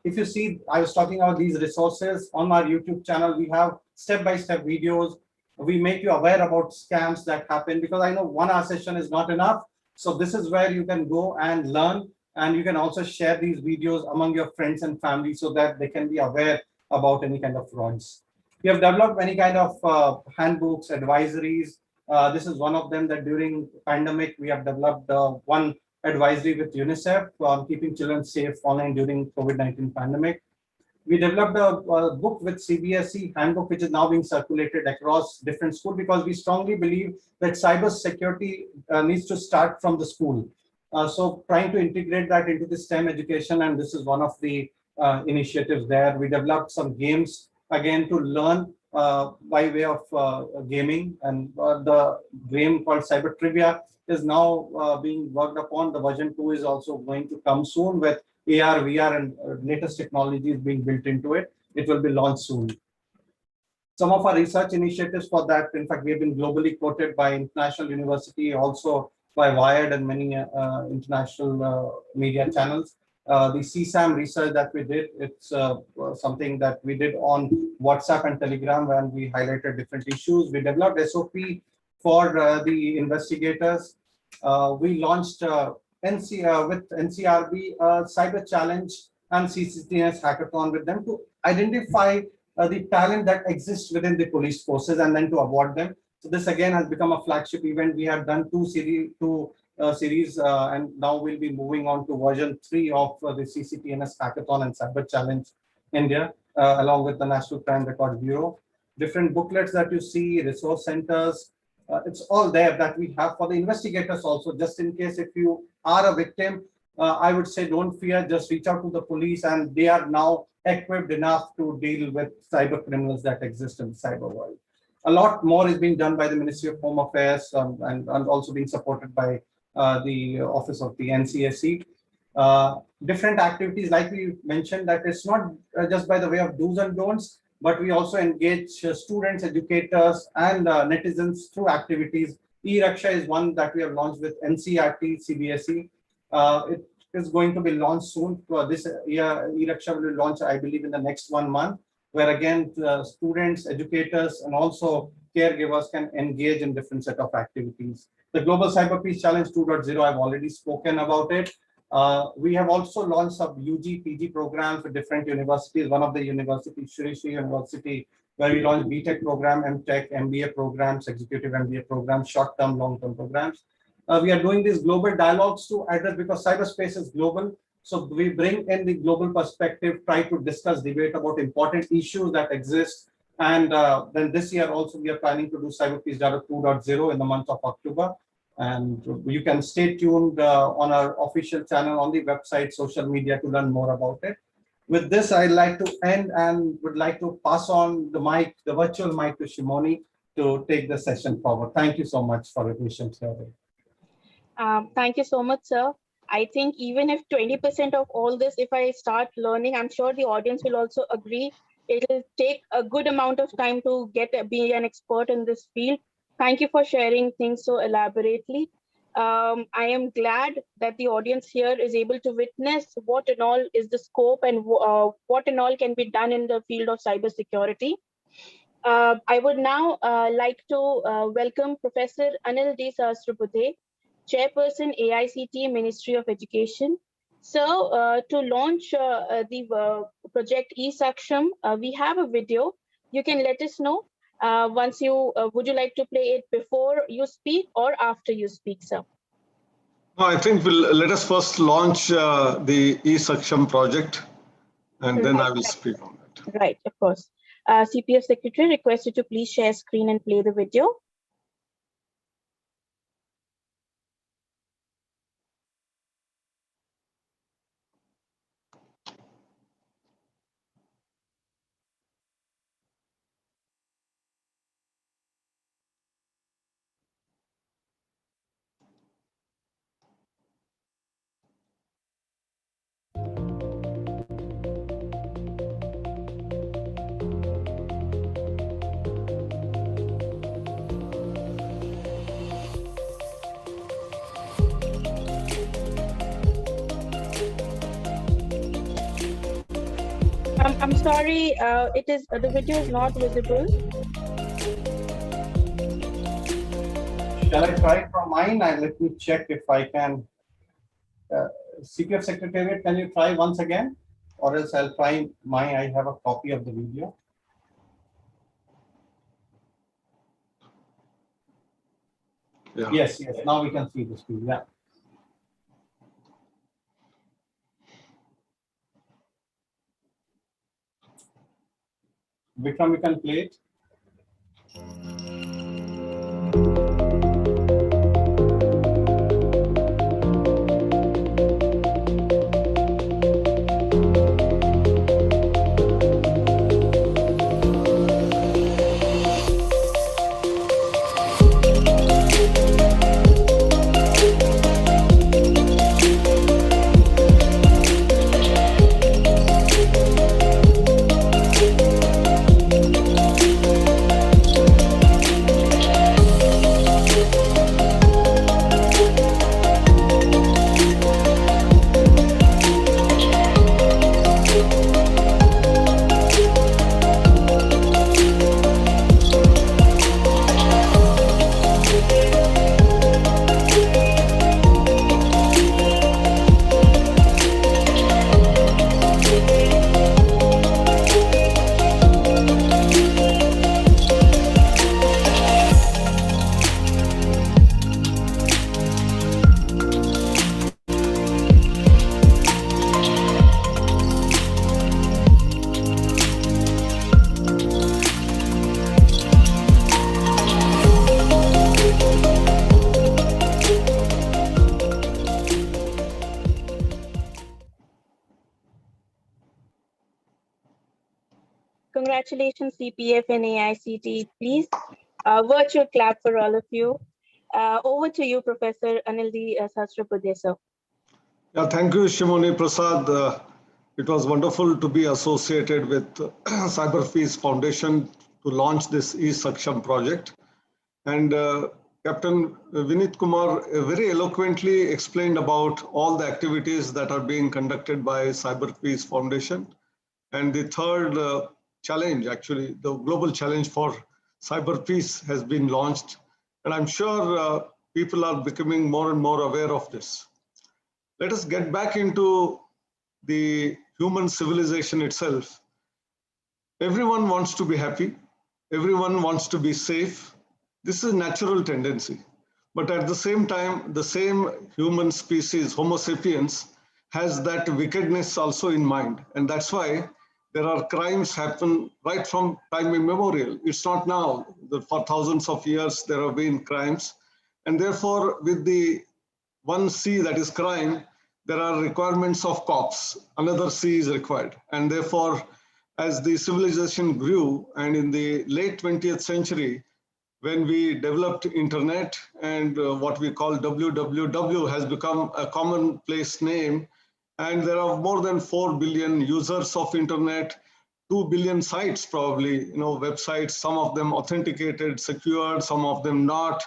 If you see, I was talking about these resources on our YouTube channel. We have step-by-step videos. We make you aware about scams that happen, because I know 1 hour session is not enough. So this is where you can go and learn, and you can also share these videos among your friends and family so that they can be aware about any kind of frauds. We have developed many kind of handbooks, advisories. This is one of them, that during pandemic, we have developed one advisory with UNICEF on keeping children safe online during COVID-19 pandemic. We developed a book with CBSE handbook, which is now being circulated across different schools, because we strongly believe that cyber security needs to start from the school. So trying to integrate that into the STEM education, and this is one of the initiatives there. We developed some games, again, to learn by way of gaming, and the game called Cyber Trivia is now being worked upon. The version 2 is also going to come soon with AR, VR, and latest technologies being built into it. It will be launched soon. Some of our research initiatives for that, in fact, we have been globally quoted by international university, also by Wired and many international media channels. The CSAM research that we did, it's something that we did on WhatsApp and Telegram, when we highlighted different issues. We developed SOP for the investigators. We launched with NCRB cyber challenge and CCTS hackathon with them to identify the talent that exists within the police forces and then to award them. So this again has become a flagship event. We have done two series, and now we'll be moving on to version 3 of the CCTNS hackathon and cyber challenge India, along with the National Crime Records Bureau. Different booklets that you see, resource centers, it's all there that we have for the investigators also, just in case if you are a victim. I would say don't fear, just reach out to the police, and they are now equipped enough to deal with cyber criminals that exist in the cyber world. A lot more is being done by the Ministry of Home Affairs and also being supported by the Office of the NCSC. Different activities, like we mentioned, that it's not just by the way of do's and don'ts, but we also engage students, educators, and netizens through activities. eRaksha is one that we have launched with NCRT, CBSE. It is going to be launched soon. This year, eRaksha will be launched, I believe, in the next 1 month, where again, students, educators, and also caregivers can engage in different set of activities. The Global Cyber Peace Challenge 2.0, I've already spoken about it. We have also launched some UG, PG programs for different universities. One of the universities, Shri University, where we launch BTech program, MTech, MBA programs, executive MBA programs, short-term, long-term programs. We are doing these global dialogues to address, because cyberspace is global. So we bring in the global perspective, try to discuss, debate about important issues that exist. And then this year also, we are planning to do CyberPeace Data 2.0 in the month of October. And you can stay tuned on our official channel, on the website, social media to learn more about it. With this, I'd like to end and would like to pass on the mic, the virtual mic, to Shimoni to take the session forward. Thank you so much for your patience here. Thank you so much, sir. I think even if 20% of all this, if I start learning, I'm sure the audience will also agree. It will take a good amount of time to be an expert in this field. Thank you for sharing things so elaborately. I am glad that the audience here is able to witness what and all is the scope and what and all can be done in the field of cybersecurity. I would now like to welcome Professor Anil D. Sahasrabudhe, Chairperson, AICTE, Ministry of Education. So to launch the project eSaksham, we have a video. You can let us know once you, would you like to play it before you speak or after you speak, sir? No, I think let us first launch the eSaksham project, and then I will speak on that. Right, of course. CPF Secretary, request you to please share screen and play the video. I'm sorry, the video is not visible. Shall I try from mine? And let me check if I can. CPF Secretariat, can you try once again? Or else I'll try mine. I have a copy of the video. Yeah. Yes, now we can see the screen. Yeah. Vikram, you can play it. Congratulations, CPF and AICTE. Please, virtual clap for all of you. Over to you, Professor Anil D. Sahasrabudhe, sir. Yeah, thank you, Shimoni Prasad. It was wonderful to be associated with CyberPeace Foundation to launch this eSaksham project. And Captain Vinit Kumar very eloquently explained about all the activities that are being conducted by CyberPeace Foundation. And the third challenge, actually, the global challenge for cyberpeace has been launched. And I'm sure people are becoming more and more aware of this. Let us get back into the human civilization itself. Everyone wants to be happy. everyone wants to be safe. This is a natural tendency. But at the same time, the same human species, Homo sapiens, has that wickedness also in mind. And that's why there are crimes happen right from time immemorial. It's not now. For thousands of years, there have been crimes. And therefore, with the one C, that is crime, there are requirements of cops. Another C is required. And therefore, as the civilization grew, and in the late 20th century, when we developed internet and what we call www has become a commonplace name, and there are more than 4 billion users of internet, 2 billion sites probably, websites, some of them authenticated, secured, some of them not.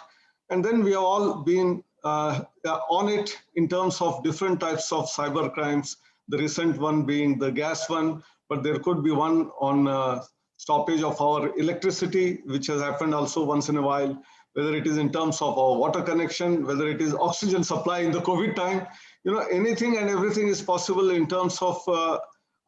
And then we have all been on it in terms of different types of cyber crimes, the recent one being the gas one, but there could be one on stoppage of our electricity, which has happened also once in a while, whether it is in terms of our water connection, whether it is oxygen supply in the COVID time, anything and everything is possible in terms of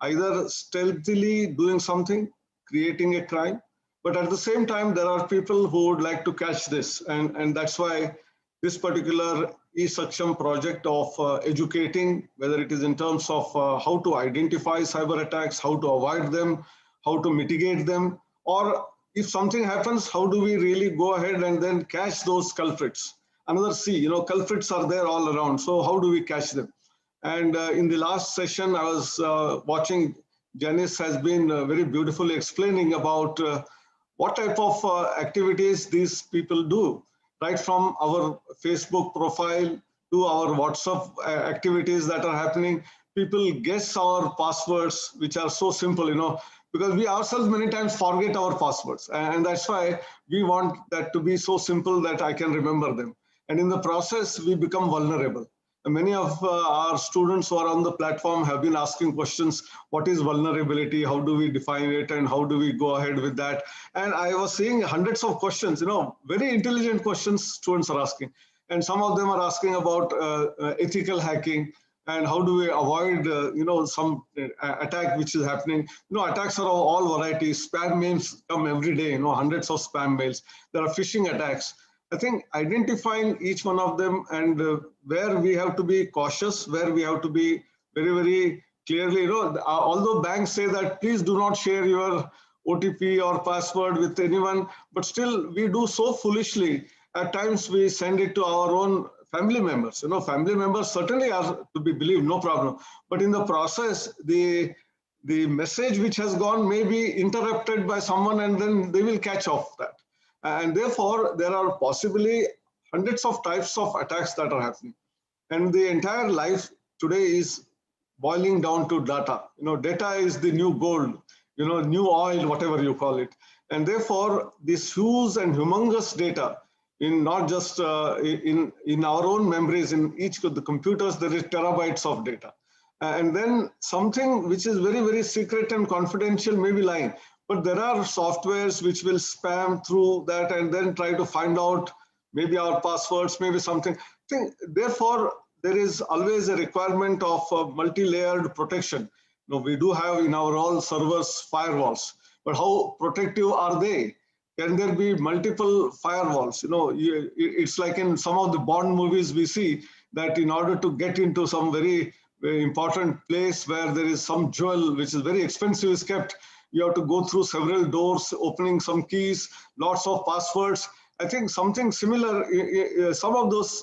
either stealthily doing something, creating a crime, but at the same time, there are people who would like to catch this. And that's why this particular eSaksham project of educating, whether it is in terms of how to identify cyber attacks, how to avoid them, how to mitigate them, or if something happens, how do we really go ahead and then catch those culprits? Another C, culprits are there all around. So how do we catch them? And in the last session, I was watching, Janice has been very beautifully explaining about what type of activities these people do, right from our Facebook profile to our WhatsApp activities that are happening. People guess our passwords, which are so simple, because we ourselves many times forget our passwords. And that's why we want that to be so simple that I can remember them. And in the process, we become vulnerable. And many of our students who are on the platform have been asking questions, what is vulnerability? How do we define it? And how do we go ahead with that? And I was seeing hundreds of questions, very intelligent questions students are asking. And some of them are asking about ethical hacking, and how do we avoid, some attack which is happening. Attacks are of all varieties. Spam mails come every day, hundreds of spam mails. There are phishing attacks. I think identifying each one of them and where we have to be cautious, where we have to be very, very clearly, although banks say that please do not share your OTP or password with anyone, but still we do so foolishly. At times we send it to our own family members. Family members certainly are to be believed, no problem. But in the process, the message which has gone may be interrupted by someone, and then they will catch off that. And therefore, there are possibly hundreds of types of attacks that are happening. And the entire life today is boiling down to data. Data is the new gold, new oil, whatever you call it. And therefore, this huge and humongous data, in not just in our own memories, in each of the computers, there is terabytes of data. And then something which is very, very secret and confidential may be lying. But there are softwares which will spam through that and then try to find out maybe our passwords, maybe something. Therefore, there is always a requirement of multi-layered protection. We do have in our all servers firewalls, but how protective are they? Can there be multiple firewalls? It's like in some of the Bond movies we see that in order to get into some very, very important place where there is some jewel which is very expensive is kept, you have to go through several doors, opening some keys, lots of passwords. I think something similar, some of those,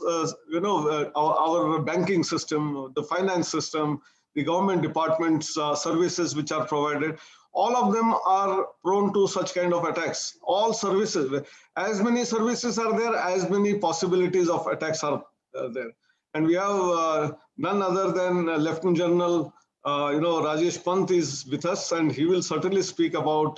our banking system, the finance system, the government departments, services which are provided, all of them are prone to such kind of attacks. All services, as many services are there, as many possibilities of attacks are there. And we have none other than Lieutenant General Rajesh Pant is with us, and he will certainly speak about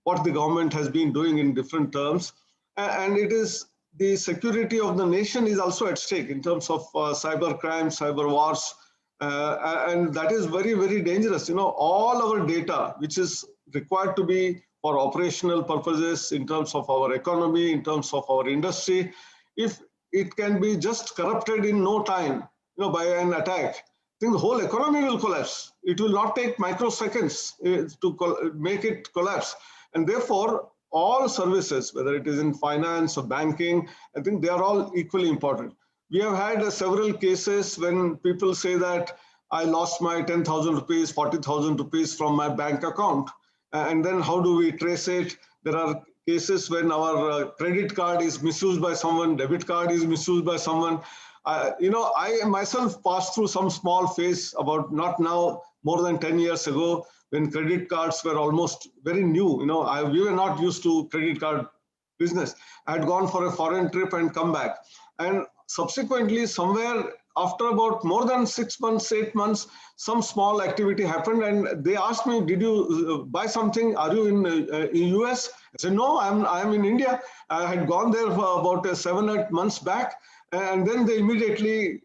what the government has been doing in different terms. And it is the security of the nation is also at stake in terms of cyber crime, cyber wars. And that is very, very dangerous. All our data, which is required to be for operational purposes in terms of our economy, in terms of our industry, if it can be just corrupted in no time, by an attack, I think the whole economy will collapse. It will not take microseconds to make it collapse. And therefore, all services, whether it is in finance or banking, I think they are all equally important. We have had several cases when people say that I lost my 10,000 rupees, 40,000 rupees from my bank account. And then how do we trace it? There are cases when our credit card is misused by someone, debit card is misused by someone. I myself passed through some small phase about not now, more than 10 years ago, when credit cards were almost very new. We were not used to credit card business. I had gone for a foreign trip and come back. And subsequently, somewhere after about more than 6 months, 8 months, some small activity happened, and they asked me, "Did you buy something? Are you in US?" I said, "No, I'm in India. I had gone there for about 7 or 8 months back." And then they immediately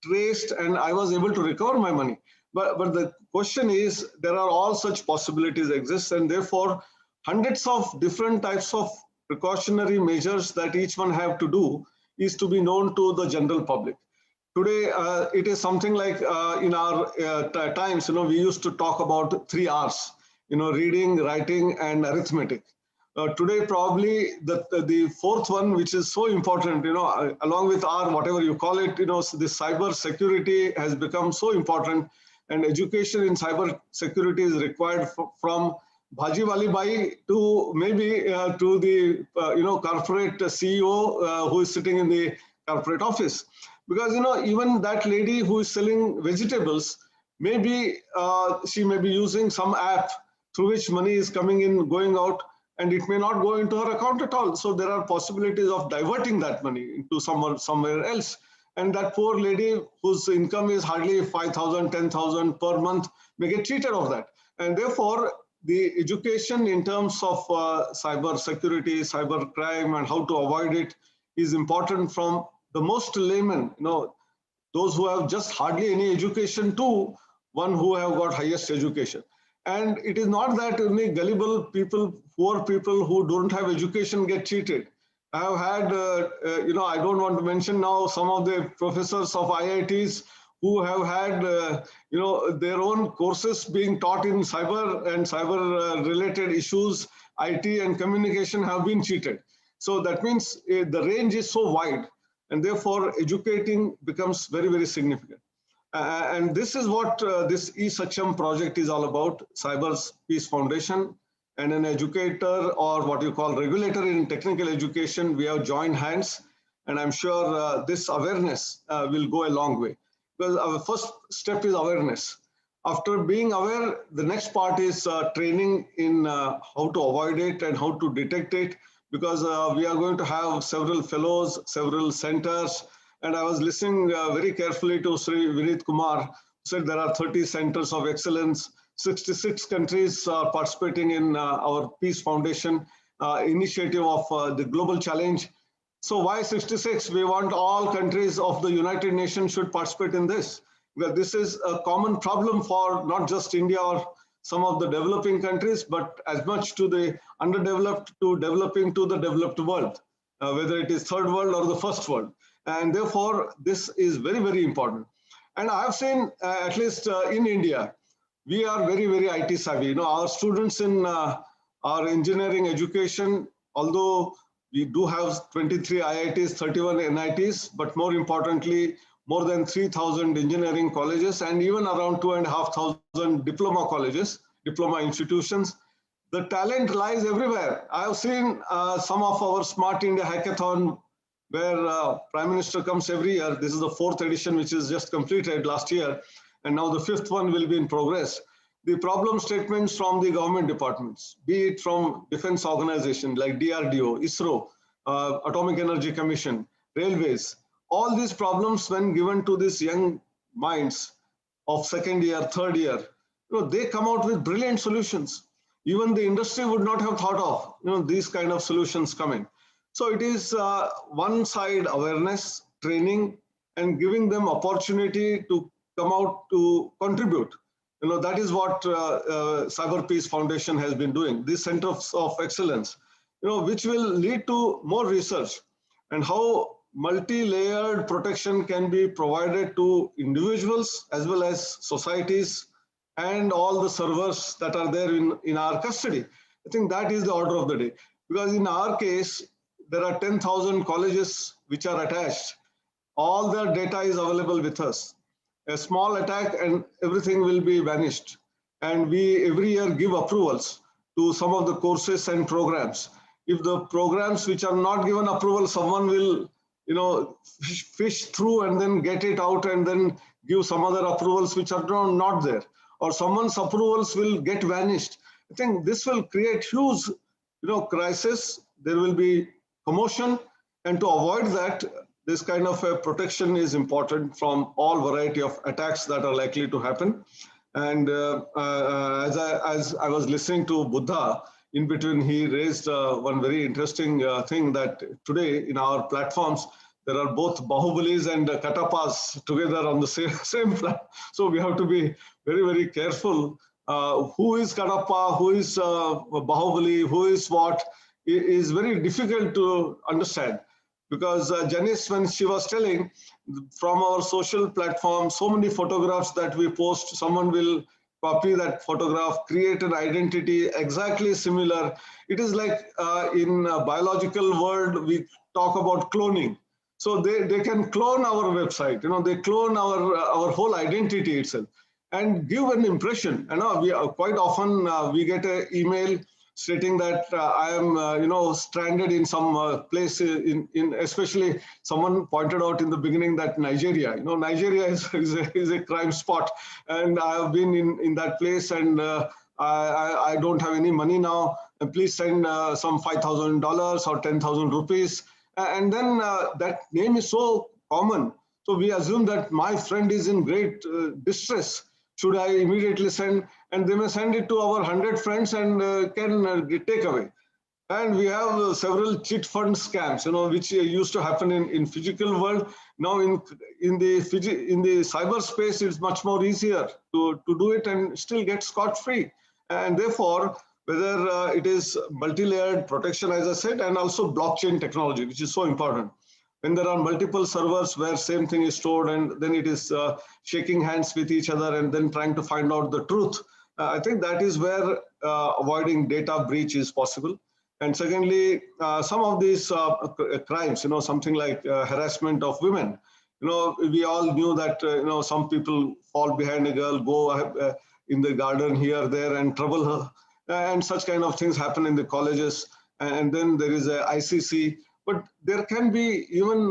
traced, and I was able to recover my money. But the question is, there are all such possibilities exist, and therefore hundreds of different types of precautionary measures that each one have to do is to be known to the general public. Today, it is something like in our times, we used to talk about 3 R's, reading, writing, and arithmetic. Today, probably the fourth one, which is so important, along with R, whatever you call it, the cyber security has become so important, and education in cyber security is required from Bhaji Wali Bai to maybe to the corporate CEO who is sitting in the corporate office. Because even that lady who is selling vegetables, maybe she may be using some app through which money is coming in, going out, and it may not go into her account at all. So there are possibilities of diverting that money into somewhere else. And that poor lady whose income is hardly 5,000, 10,000 per month may get cheated of that. And therefore, the education in terms of cyber security, cyber crime, and how to avoid it is important from the most layman, those who have just hardly any education, to one who have got highest education. And it is not that only gullible people, poor people who don't have education get cheated. I have had, I don't want to mention now some of the professors of IITs who have had, their own courses being taught in cyber and cyber related issues, IT and communication have been cheated. So that means the range is so wide, and therefore educating becomes very, very significant. And this is what this eSaksham project is all about. Cyber Peace Foundation and an educator, or what you call regulator in technical education, we have joined hands, and I'm sure this awareness will go a long way. Because our first step is awareness. After being aware, the next part is training in how to avoid it and how to detect it, because we are going to have several fellows, several centers. And I was listening very carefully to Sri Vinit Kumar, who said there are 30 centers of excellence, 66 countries are participating in our Peace Foundation initiative of the Global Challenge. So why 66? We want all countries of the United Nations should participate in this. Because this is a common problem for not just India or some of the developing countries, but as much to the underdeveloped to developing to the developed world, whether it is third world or the first world. And therefore, this is very, very important. And I have seen, at least in India, we are very, very IT savvy. Our students in our engineering education, although we do have 23 IITs, 31 NITs, but more importantly, more than 3,000 engineering colleges, and even around 2,500 diploma colleges, diploma institutions. The talent lies everywhere. I have seen some of our Smart India Hackathon, where Prime Minister comes every year. This is the 4th edition, which is just completed last year, and now the 5th one will be in progress. The problem statements from the government departments, be it from defense organizations like DRDO, ISRO, Atomic Energy Commission, railways, all these problems, when given to these young minds of second year, third year, they come out with brilliant solutions. Even the industry would not have thought of, these kind of solutions coming. So it is one side awareness, training, and giving them opportunity to come out to contribute. That is what Cyber Peace Foundation has been doing. These centers of excellence, which will lead to more research and how multi-layered protection can be provided to individuals as well as societies and all the servers that are there in our custody. I think that is the order of the day. Because in our case, there are 10,000 colleges which are attached. All their data is available with us. A small attack and everything will be vanished. And we every year give approvals to some of the courses and programs. If the programs which are not given approval, someone will, fish through and then get it out and then give some other approvals which are not there, or someone's approvals will get vanished. I think this will create huge, crisis. There will be commotion, and to avoid that, this kind of a protection is important from all variety of attacks that are likely to happen. And as I was listening to Buddha, in between, he raised one very interesting thing that today in our platforms, there are both Bahubalis and Katappas together on the same platform. So we have to be very, very careful. Who is Katappa, who is Bahubali, who is what, is very difficult to understand. Because Janice, when she was telling, from our social platform, so many photographs that we post, someone will copy that photograph, create an identity exactly similar. It is like in a biological world, we talk about cloning. So they can clone our website, they clone our whole identity itself and give an impression. We quite often we get an email stating that I am, stranded in some place in especially someone pointed out in the beginning that Nigeria, Nigeria is a crime spot, and I have been in that place, and I don't have any money now. Please send some $5,000 or 10,000 rupees, and then that name is so common, so we assume that my friend is in great distress. Should I immediately send? And they may send it to our 100 friends and can take away. And we have several chit fund scams, which used to happen in physical world. Now in the cyberspace, it's much more easier to do it and still get scot-free. And therefore, whether it is multi-layered protection, as I said, and also blockchain technology, which is so important. When there are multiple servers where same thing is stored, and then it is shaking hands with each other and then trying to find out the truth. I think that is where avoiding data breach is possible. And secondly, some of these crimes, something like harassment of women, we all knew that, some people fall behind a girl, go in the garden here, there, and trouble her. And such kind of things happen in the colleges. And then there is a ICC. But there can be even,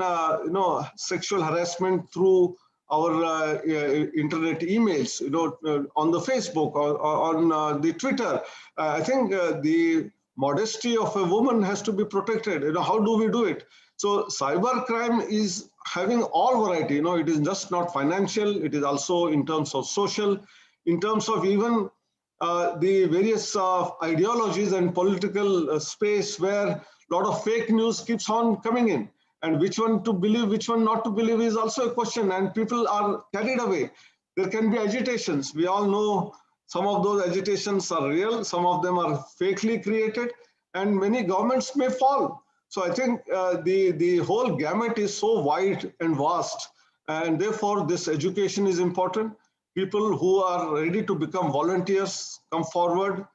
sexual harassment through our internet emails, on the Facebook or on the Twitter. I think the modesty of a woman has to be protected. How do we do it? So cybercrime is having all variety. It is just not financial. It is also in terms of social, in terms of even the various ideologies and political space where a lot of fake news keeps on coming in, and which one to believe, which one not to believe is also a question, and people are carried away. There can be agitations. We all know some of those agitations are real, some of them are fakely created, and many governments may fall. So I think the whole gamut is so wide and vast, and therefore this education is important. People who are ready to become volunteers come forward,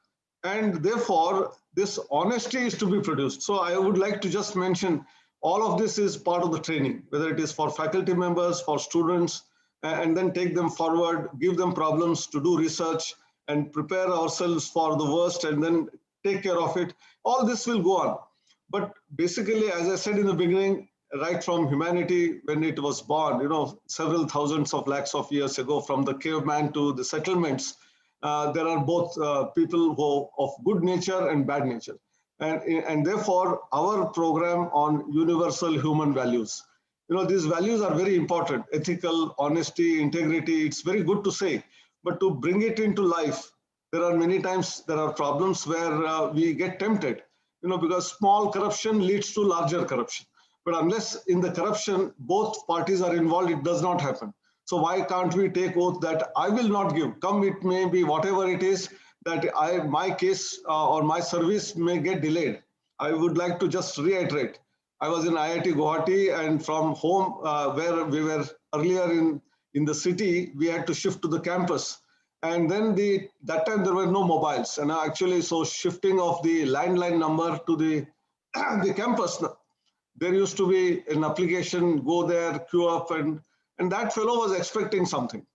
and therefore this honesty is to be produced. So I would like to just mention all of this is part of the training, whether it is for faculty members, for students, and then take them forward, give them problems to do research and prepare ourselves for the worst and then take care of it. All this will go on. But basically, as I said in the beginning, right from humanity, when it was born, several thousands of lakhs of years ago, from the caveman to the settlements, there are both people who of good nature and bad nature. And therefore, our program on universal human values, these values are very important. Ethical, honesty, integrity, it's very good to say, but to bring it into life, there are many times there are problems where we get tempted, because small corruption leads to larger corruption. But unless in the corruption, both parties are involved, it does not happen. So why can't we take oath that I will not give, come it may be whatever it is, that my case or my service may get delayed. I would like to just reiterate. I was in IIT Guwahati, and from home where we were earlier in the city, we had to shift to the campus. And then that time there were no mobiles. And actually, so shifting of the landline number to the, the campus, there used to be an application, go there, queue up, and that fellow was expecting something.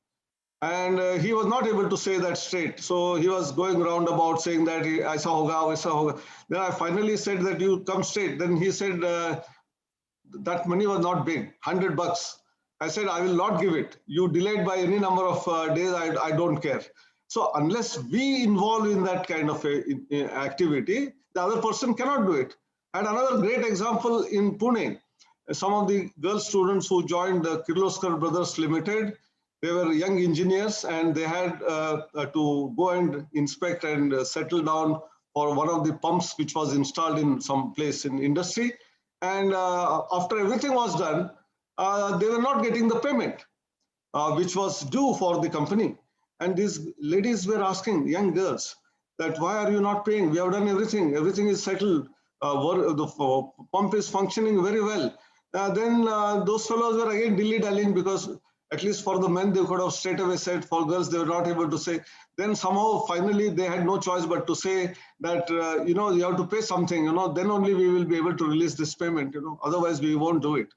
And he was not able to say that straight. So he was going roundabout saying that, aisa hoga, aisa hoga. Then I finally said that you come straight. Then he said that money was not big, $100. I said, I will not give it. You delayed by any number of days, I don't care. So unless we involve in that kind of activity, the other person cannot do it. And another great example in Pune, some of the girl students who joined the Kirloskar Brothers Limited, they were young engineers and they had to go and inspect and settle down for one of the pumps which was installed in some place in industry. And after everything was done, they were not getting the payment, which was due for the company. And these ladies were asking, young girls, that why are you not paying? We have done everything. Everything is settled. The pump is functioning very well. Then those fellows were again dilly-dallying, because at least for the men, they could have straight away said. For girls, they were not able to say. Then somehow, finally, they had no choice but to say that, you have to pay something, then only we will be able to release this payment, otherwise we won't do it.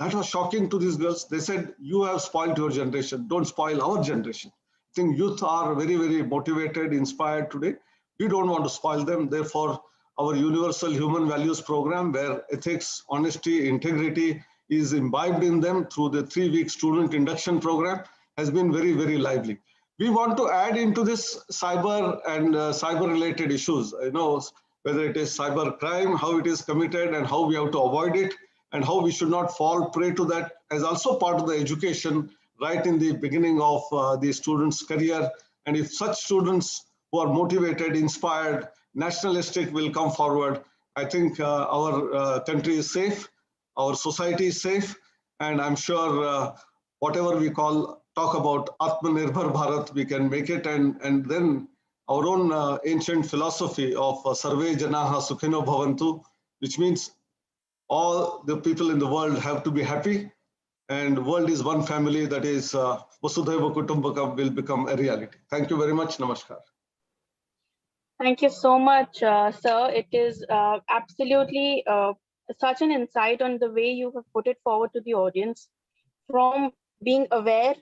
That was shocking to these girls. They said, you have spoiled your generation. Don't spoil our generation. I think youth are very, very motivated, inspired today. We don't want to spoil them. Therefore, our universal human values program, where ethics, honesty, integrity is imbibed in them through the 3-week student induction program, has been very, very lively. We want to add into this cyber and cyber-related issues, whether it is cyber crime, how it is committed and how we have to avoid it, and how we should not fall prey to that, as also part of the education right in the beginning of the student's career. And if such students who are motivated, inspired, nationalistic will come forward, I think our country is safe, our society is safe, and I'm sure whatever we talk about Atmanirbhar Bharat, we can make it. And then our own ancient philosophy of Sarve Janaha Sukhino Bhavantu, which means all the people in the world have to be happy, and the world is one family, that is Vasudhaiva Kutumbakam, will become a reality. Thank you very much. Namaskar. Thank you so much, sir. It is absolutely such an insight on the way you have put it forward to the audience, from being aware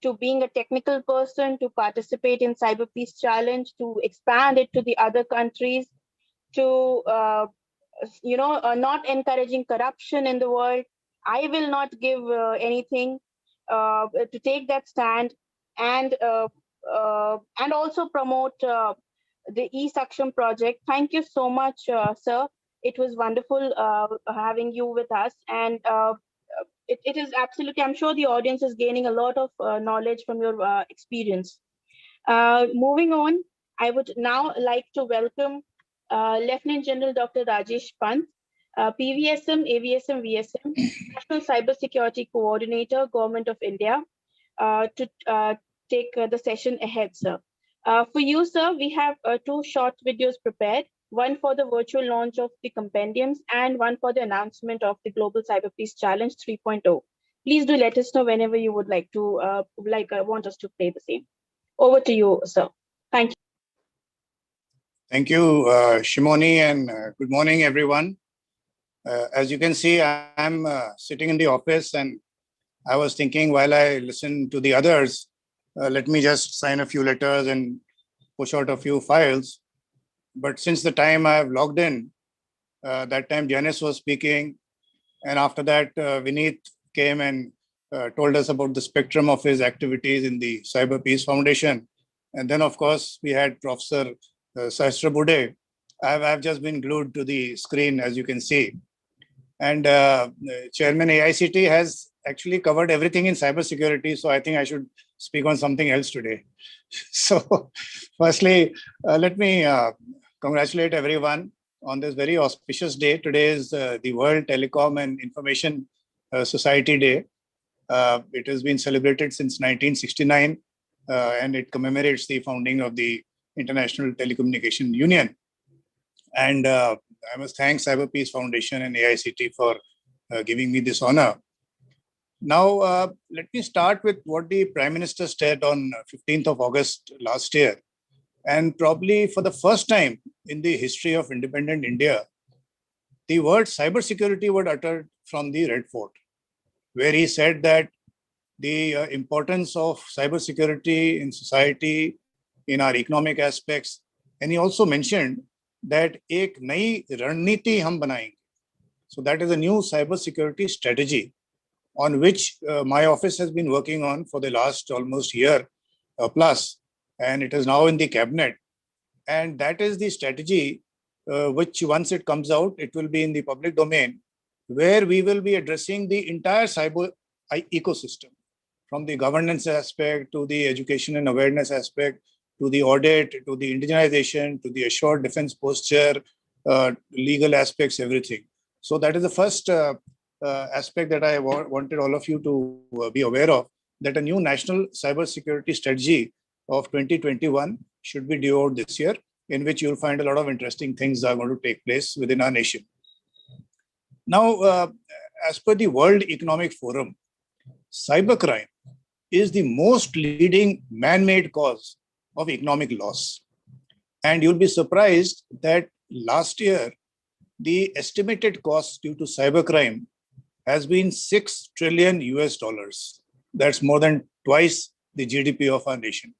to being a technical person, to participate in Cyber Peace Challenge, to expand it to the other countries, to not encouraging corruption in the world. I will not give anything, to take that stand, and also promote the eSaksham project. Thank you so much, sir. It was wonderful having you with us, and it is absolutely, I'm sure the audience is gaining a lot of knowledge from your experience. Moving on, I would now like to welcome Lieutenant General Dr. Rajesh Pant, PVSM, AVSM, VSM, National Cybersecurity Coordinator, Government of India, to take the session ahead, sir. For you, sir, we have 2 short videos prepared, one for the virtual launch of the compendiums and one for the announcement of the Global Cyber Peace Challenge 3.0. Please do let us know whenever you would like to, want us to play the same. Over to you, sir. Thank you. Thank you, Shimoni, and good morning, everyone. As you can see, I'm sitting in the office, and I was thinking while I listen to the others, let me just sign a few letters and push out a few files. But since the time I've logged in, that time Janice was speaking, and after that, Vineet came and told us about the spectrum of his activities in the Cyber Peace Foundation. And then, of course, we had Professor Sahasrabuddhe. I've just been glued to the screen, as you can see. And Chairman AICTE has actually covered everything in cybersecurity, so I think I should speak on something else today. So, firstly, let me congratulate everyone on this very auspicious day. Today is the World Telecom and Information Society Day. It has been celebrated since 1969, and it commemorates the founding of the International Telecommunication Union. And I must thank Cyber Peace Foundation and AICTE for giving me this honor. Now, let me start with what the Prime Minister said on 15th of August last year. And probably for the first time in the history of independent India, the word cybersecurity was uttered from the Red Fort, where he said that the importance of cybersecurity in society, in our economic aspects, and he also mentioned that एक नई रणनीति हम बनाएंगे. So that is a new cybersecurity strategy on which my office has been working on for the last almost year plus, and it is now in the cabinet. And that is the strategy which once it comes out, it will be in the public domain, where we will be addressing the entire cyber ecosystem, from the governance aspect to the education and awareness aspect, to the audit, to the indigenization, to the assured defense posture, legal aspects, everything. So that is the first aspect that I wanted all of you to be aware of, that a new national cybersecurity strategy of 2021 should be due out this year, in which you'll find a lot of interesting things are going to take place within our nation. Now, as per the World Economic Forum, cybercrime is the most leading man-made cause of economic loss. And you'll be surprised that last year, the estimated cost due to cybercrime has been $6 trillion US. That's more than twice the GDP of our nation.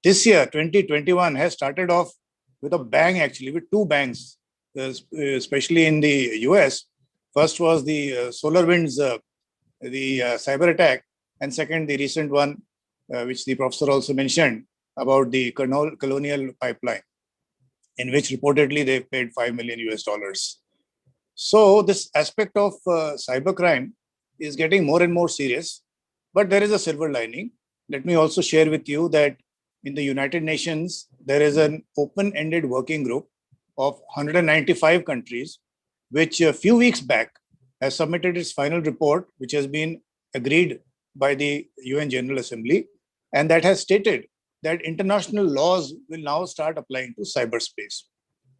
This year, 2021, has started off with a bang, actually, with two bangs, especially in the US. First was the SolarWinds, the cyber attack, and second, the recent one, which the professor also mentioned, about the Colonial Pipeline, in which reportedly they paid $5 million US. So this aspect of cybercrime is getting more and more serious, but there is a silver lining. Let me also share with you that in the United Nations, there is an open-ended working group of 195 countries, which a few weeks back has submitted its final report, which has been agreed by the UN General Assembly, and that has stated that international laws will now start applying to cyberspace.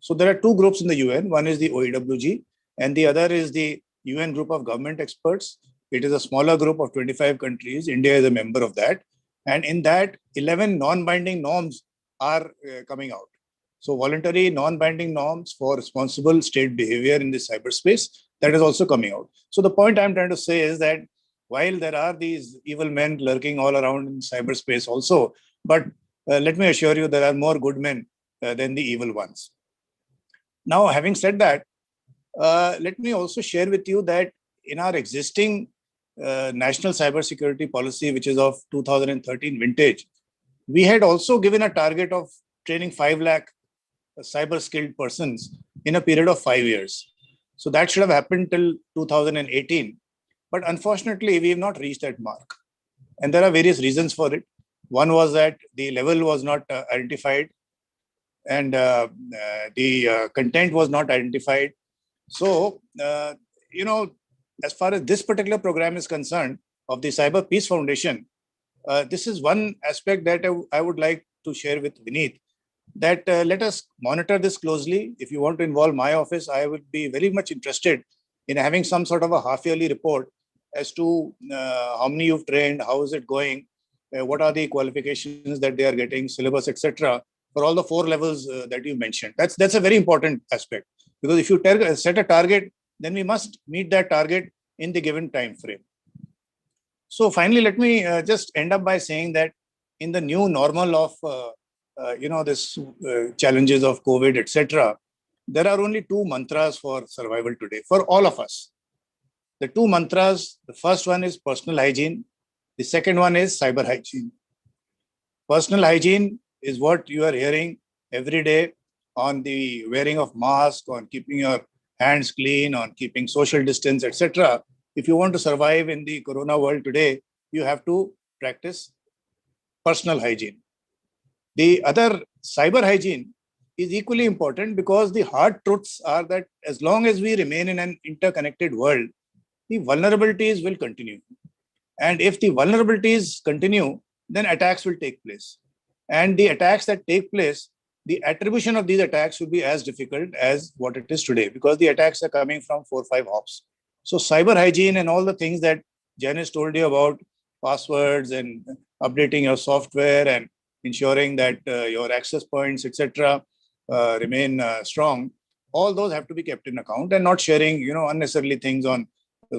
So there are two groups in the UN. One is the OEWG, and the other is the UN Group of Government Experts. It is a smaller group of 25 countries. India is a member of that. And in that, 11 non-binding norms are coming out. So voluntary non-binding norms for responsible state behavior in the cyberspace, that is also coming out. So the point I'm trying to say is that while there are these evil men lurking all around in cyberspace also, but let me assure you, there are more good men than the evil ones. Now, having said that, let me also share with you that in our existing national cybersecurity policy, which is of 2013 vintage, we had also given a target of training 5 lakh cyber skilled persons in a period of 5 years. So that should have happened till 2018. But unfortunately, we have not reached that mark. And there are various reasons for it. One was that the level was not identified, and the content was not identified. So, as far as this particular program is concerned of the Cyber Peace Foundation, this is one aspect that I would like to share with Vineet, that let us monitor this closely. If you want to involve my office, I would be very much interested in having some sort of a half-yearly report as to how many you've trained, how is it going, what are the qualifications that they are getting, syllabus, etc., for all the 4 levels that you mentioned. That's a very important aspect, because if you set a target, then we must meet that target in the given time frame. So finally, let me just end up by saying that in the new normal of this challenges of COVID, etc., there are only 2 mantras for survival today for all of us. The 2 mantras, the first one is personal hygiene. The second one is cyber hygiene. Personal hygiene is what you are hearing every day on the wearing of mask, on keeping your hands clean, on keeping social distance, etc. If you want to survive in the corona world today, you have to practice personal hygiene. The other, cyber hygiene, is equally important, because the hard truths are that as long as we remain in an interconnected world, the vulnerabilities will continue. And if the vulnerabilities continue, then attacks will take place. And the attacks that take place, the attribution of these attacks will be as difficult as what it is today, because the attacks are coming from 4 or 5 hops. So cyber hygiene and all the things that Janice told you about, passwords and updating your software and ensuring that your access points, etc., remain strong. All those have to be kept in account, and not sharing, unnecessarily things on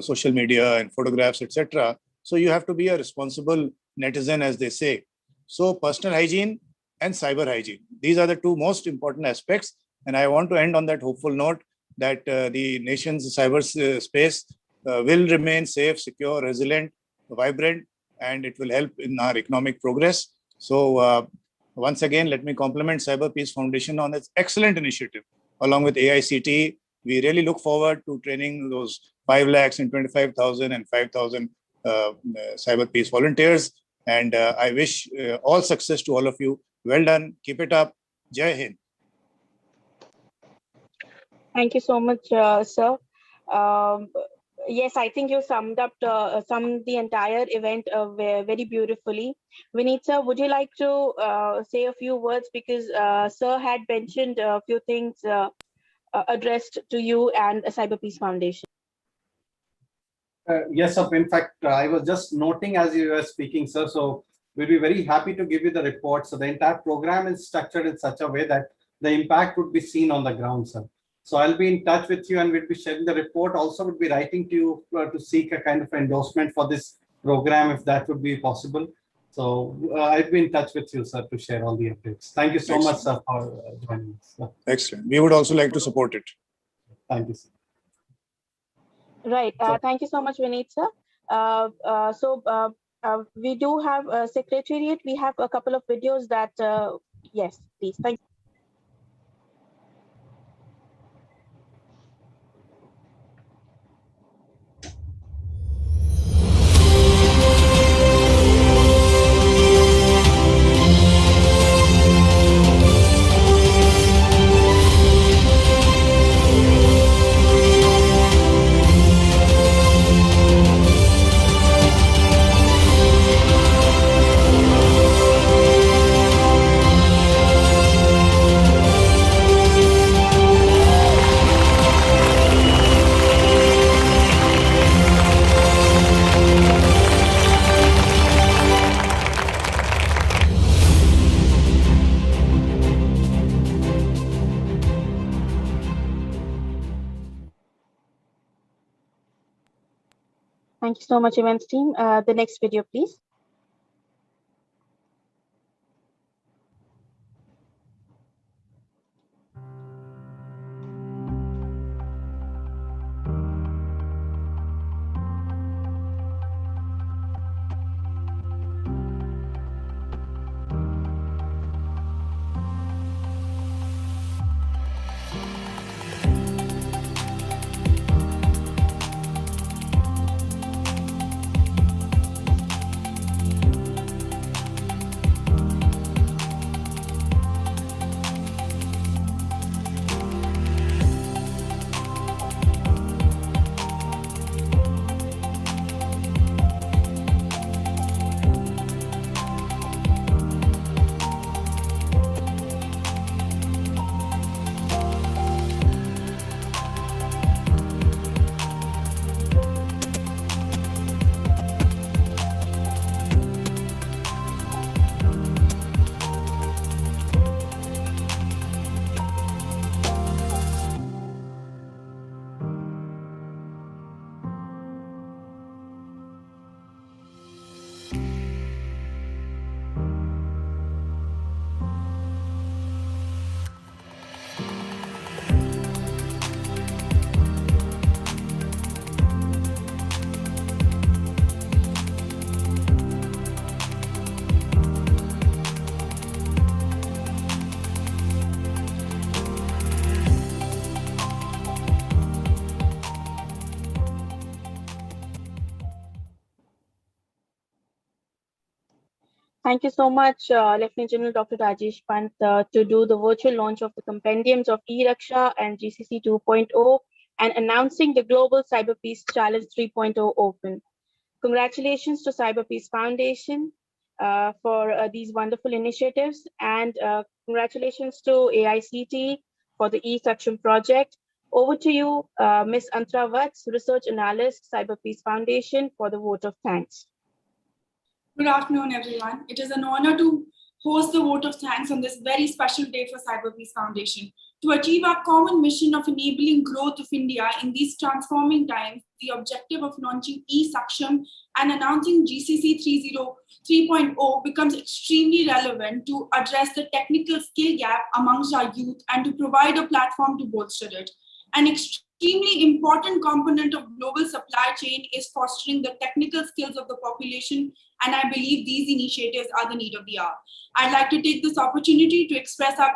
social media and photographs, etc. So you have to be a responsible netizen, as they say. So personal hygiene and cyber hygiene, these are the two most important aspects. And I want to end on that hopeful note that the nation's cyber space will remain safe, secure, resilient, vibrant, and it will help in our economic progress. So once again, let me compliment Cyber Peace Foundation on its excellent initiative. Along with AICTE, we really look forward to training those 5 lakhs and 25,000 and 5,000 Cyber Peace volunteers. And I wish all success to all of you. Well done. Keep it up. Jai Hind. Thank you so much, sir. Yes, I think you summed the entire event very beautifully. Vineet sir, would you like to say a few words, because sir had mentioned a few things addressed to you and Cyber Peace Foundation. Yes, sir. In fact, I was just noting as you were speaking, sir. So we'll be very happy to give you the report. So the entire program is structured in such a way that the impact would be seen on the ground, sir. So I'll be in touch with you and we'll be sharing the report. Also, would be writing to you to seek a kind of endorsement for this program, if that would be possible. So I'll be in touch with you, sir, to share all the updates. Thank you so much, sir, for joining us. Sir. Excellent. We would also like to support it. Thank you, sir. Right. Thank you so much, Vineet sir. We do have a secretariat. We have a couple of videos that, yes, please. Thank you. Thank you so much, events team. The next video, please. Thank you so much, Lieutenant General Dr. Rajesh Pant, to do the virtual launch of the compendiums of eRaksha and GCC 2.0 and announcing the Global Cyber Peace Challenge 3.0 Open. Congratulations to Cyber Peace Foundation for these wonderful initiatives, and congratulations to AICTE for the eSaksham project. Over to you, Ms. Antara Vats, Research Analyst, Cyber Peace Foundation, for the vote of thanks. Good afternoon, everyone. It is an honor to host the vote of thanks on this very special day for Cyber Peace Foundation. To achieve our common mission of enabling growth of India in these transforming times, the objective of launching eSaksham and announcing GCC 3.0 becomes extremely relevant to address the technical skill gap amongst our youth and to provide a platform to bolster it. An extremely important component of global supply chain is fostering the technical skills of the population, and I believe these initiatives are the need of the hour. I'd like to take this opportunity to express our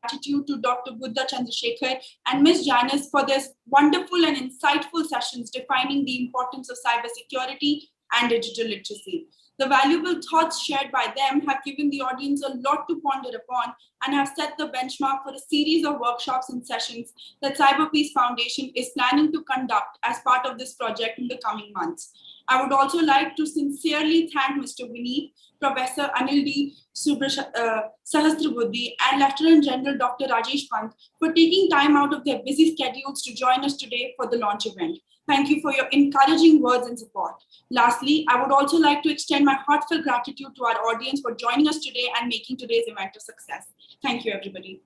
gratitude to Dr. Buddha Chandrasekhar and Ms. Janice for their wonderful and insightful sessions defining the importance of cybersecurity and digital literacy. The valuable thoughts shared by them have given the audience a lot to ponder upon and have set the benchmark for a series of workshops and sessions that Cyber Peace Foundation is planning to conduct as part of this project in the coming months. I would also like to sincerely thank Mr. Vineet, Professor Anil D. Sahasrabuddhe, and Lieutenant General Dr. Rajesh Pant for taking time out of their busy schedules to join us today for the launch event. Thank you for your encouraging words and support. Lastly, I would also like to extend my heartfelt gratitude to our audience for joining us today and making today's event a success. Thank you, everybody.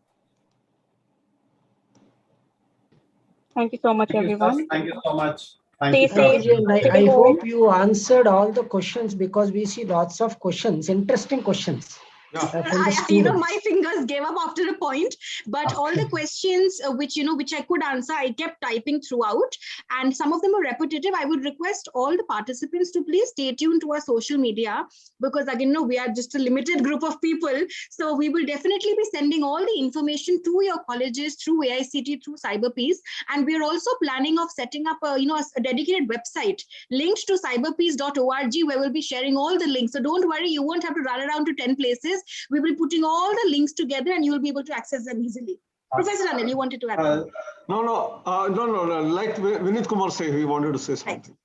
Thank you so much, everyone. Thank you so much. Stay safe. I hope you answered all the questions because we see lots of questions, interesting questions. My fingers gave up after a point, but all the questions which I could answer, I kept typing throughout, and some of them are repetitive. I would request all the participants to please stay tuned to our social media, because again, we are just a limited group of people, so we will definitely be sending all the information to your colleges through AICTE, through Cyber Peace, and we are also planning of setting up a dedicated website linked to cyberpeace.org, where we'll be sharing all the links. So don't worry, you won't have to run around to 10 places. We will be putting all the links together and you will be able to access them easily. Professor Anil, you wanted to add? No. Like Vinit Kumar said, he wanted to say something.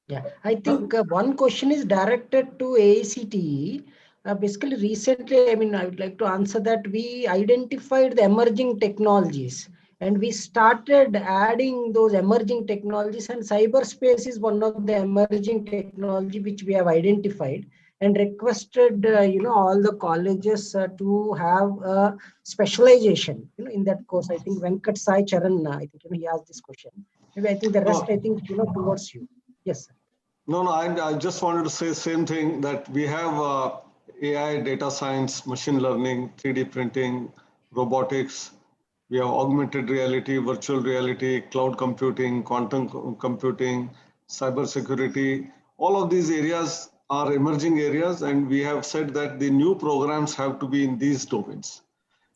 Yeah, I think one question is directed to AICTE. Basically, recently, I would like to answer that we identified the emerging technologies and we started adding those emerging technologies, and cyberspace is one of the emerging technology which we have identified, and requested all the colleges to have a specialization in that course. I think Venkat Sai Charan, I think he asked this question. Maybe I think the rest towards you. Yes, sir. No, I just wanted to say the same thing, that we have AI, data science, machine learning, 3D printing, robotics. We have augmented reality, virtual reality, cloud computing, quantum computing, cybersecurity. All of these areas are emerging areas, and we have said that the new programs have to be in these domains.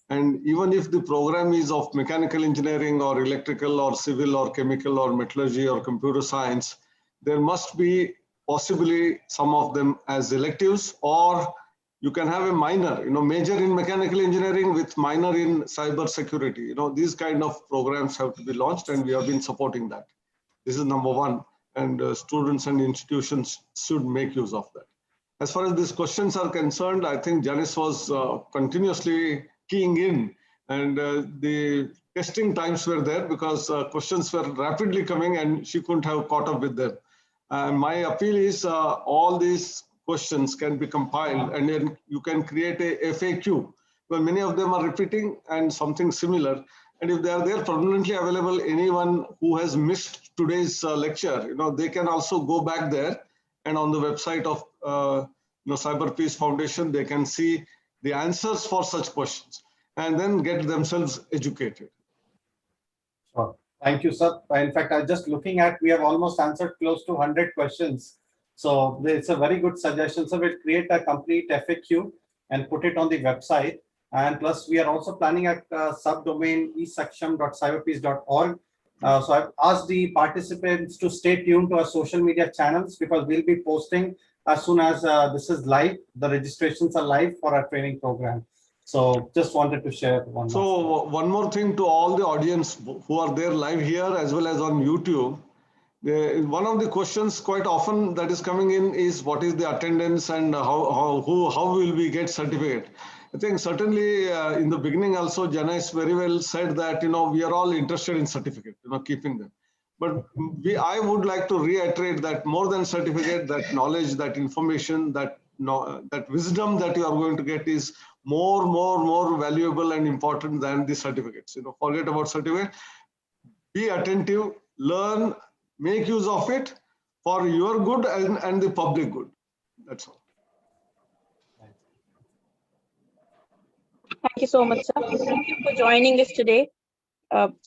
And even if the program is of mechanical engineering or electrical or civil or chemical or metallurgy or computer science, there must be possibly some of them as electives, or you can have a minor, major in mechanical engineering with minor in cyber security. These kind of programs have to be launched, and we have been supporting that. This is number one. And students and institutions should make use of that. As far as these questions are concerned, I think Janice was continuously keying in, and the testing times were there because questions were rapidly coming and she couldn't have caught up with them. My appeal is all these questions can be compiled and then you can create a FAQ, where many of them are repeating and something similar. And if they are there permanently available, anyone who has missed today's lecture, they can also go back there, and on the website of Cyber Peace Foundation, they can see the answers for such questions and then get themselves educated. Sure. Thank you, sir. In fact, I was just looking at, we have almost answered close to 100 questions. So it's a very good suggestion. So we'll create a complete FAQ and put it on the website. And plus, we are also planning a subdomain eSaksham.cyberpeace.org. So I've asked the participants to stay tuned to our social media channels, because we'll be posting as soon as this is live. The registrations are live for our training program. So just wanted to share one. So one more thing to all the audience who are there live here as well as on YouTube. One of the questions quite often that is coming in is what is the attendance and how will we get certificate? I think certainly in the beginning also, Janice very well said that, we are all interested in certificate, keeping them. But I would like to reiterate that more than certificate, that knowledge, that information, that wisdom that you are going to get is more valuable and important than the certificates. Forget about certificate. Be attentive, learn, make use of it for your good and the public good. That's all. Thank you so much, sir. Thank you for joining us today.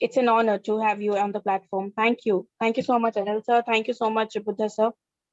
It's an honor to have you on the platform. Thank you. Thank you so much, Anil sir. Thank you so much, Buddha sir.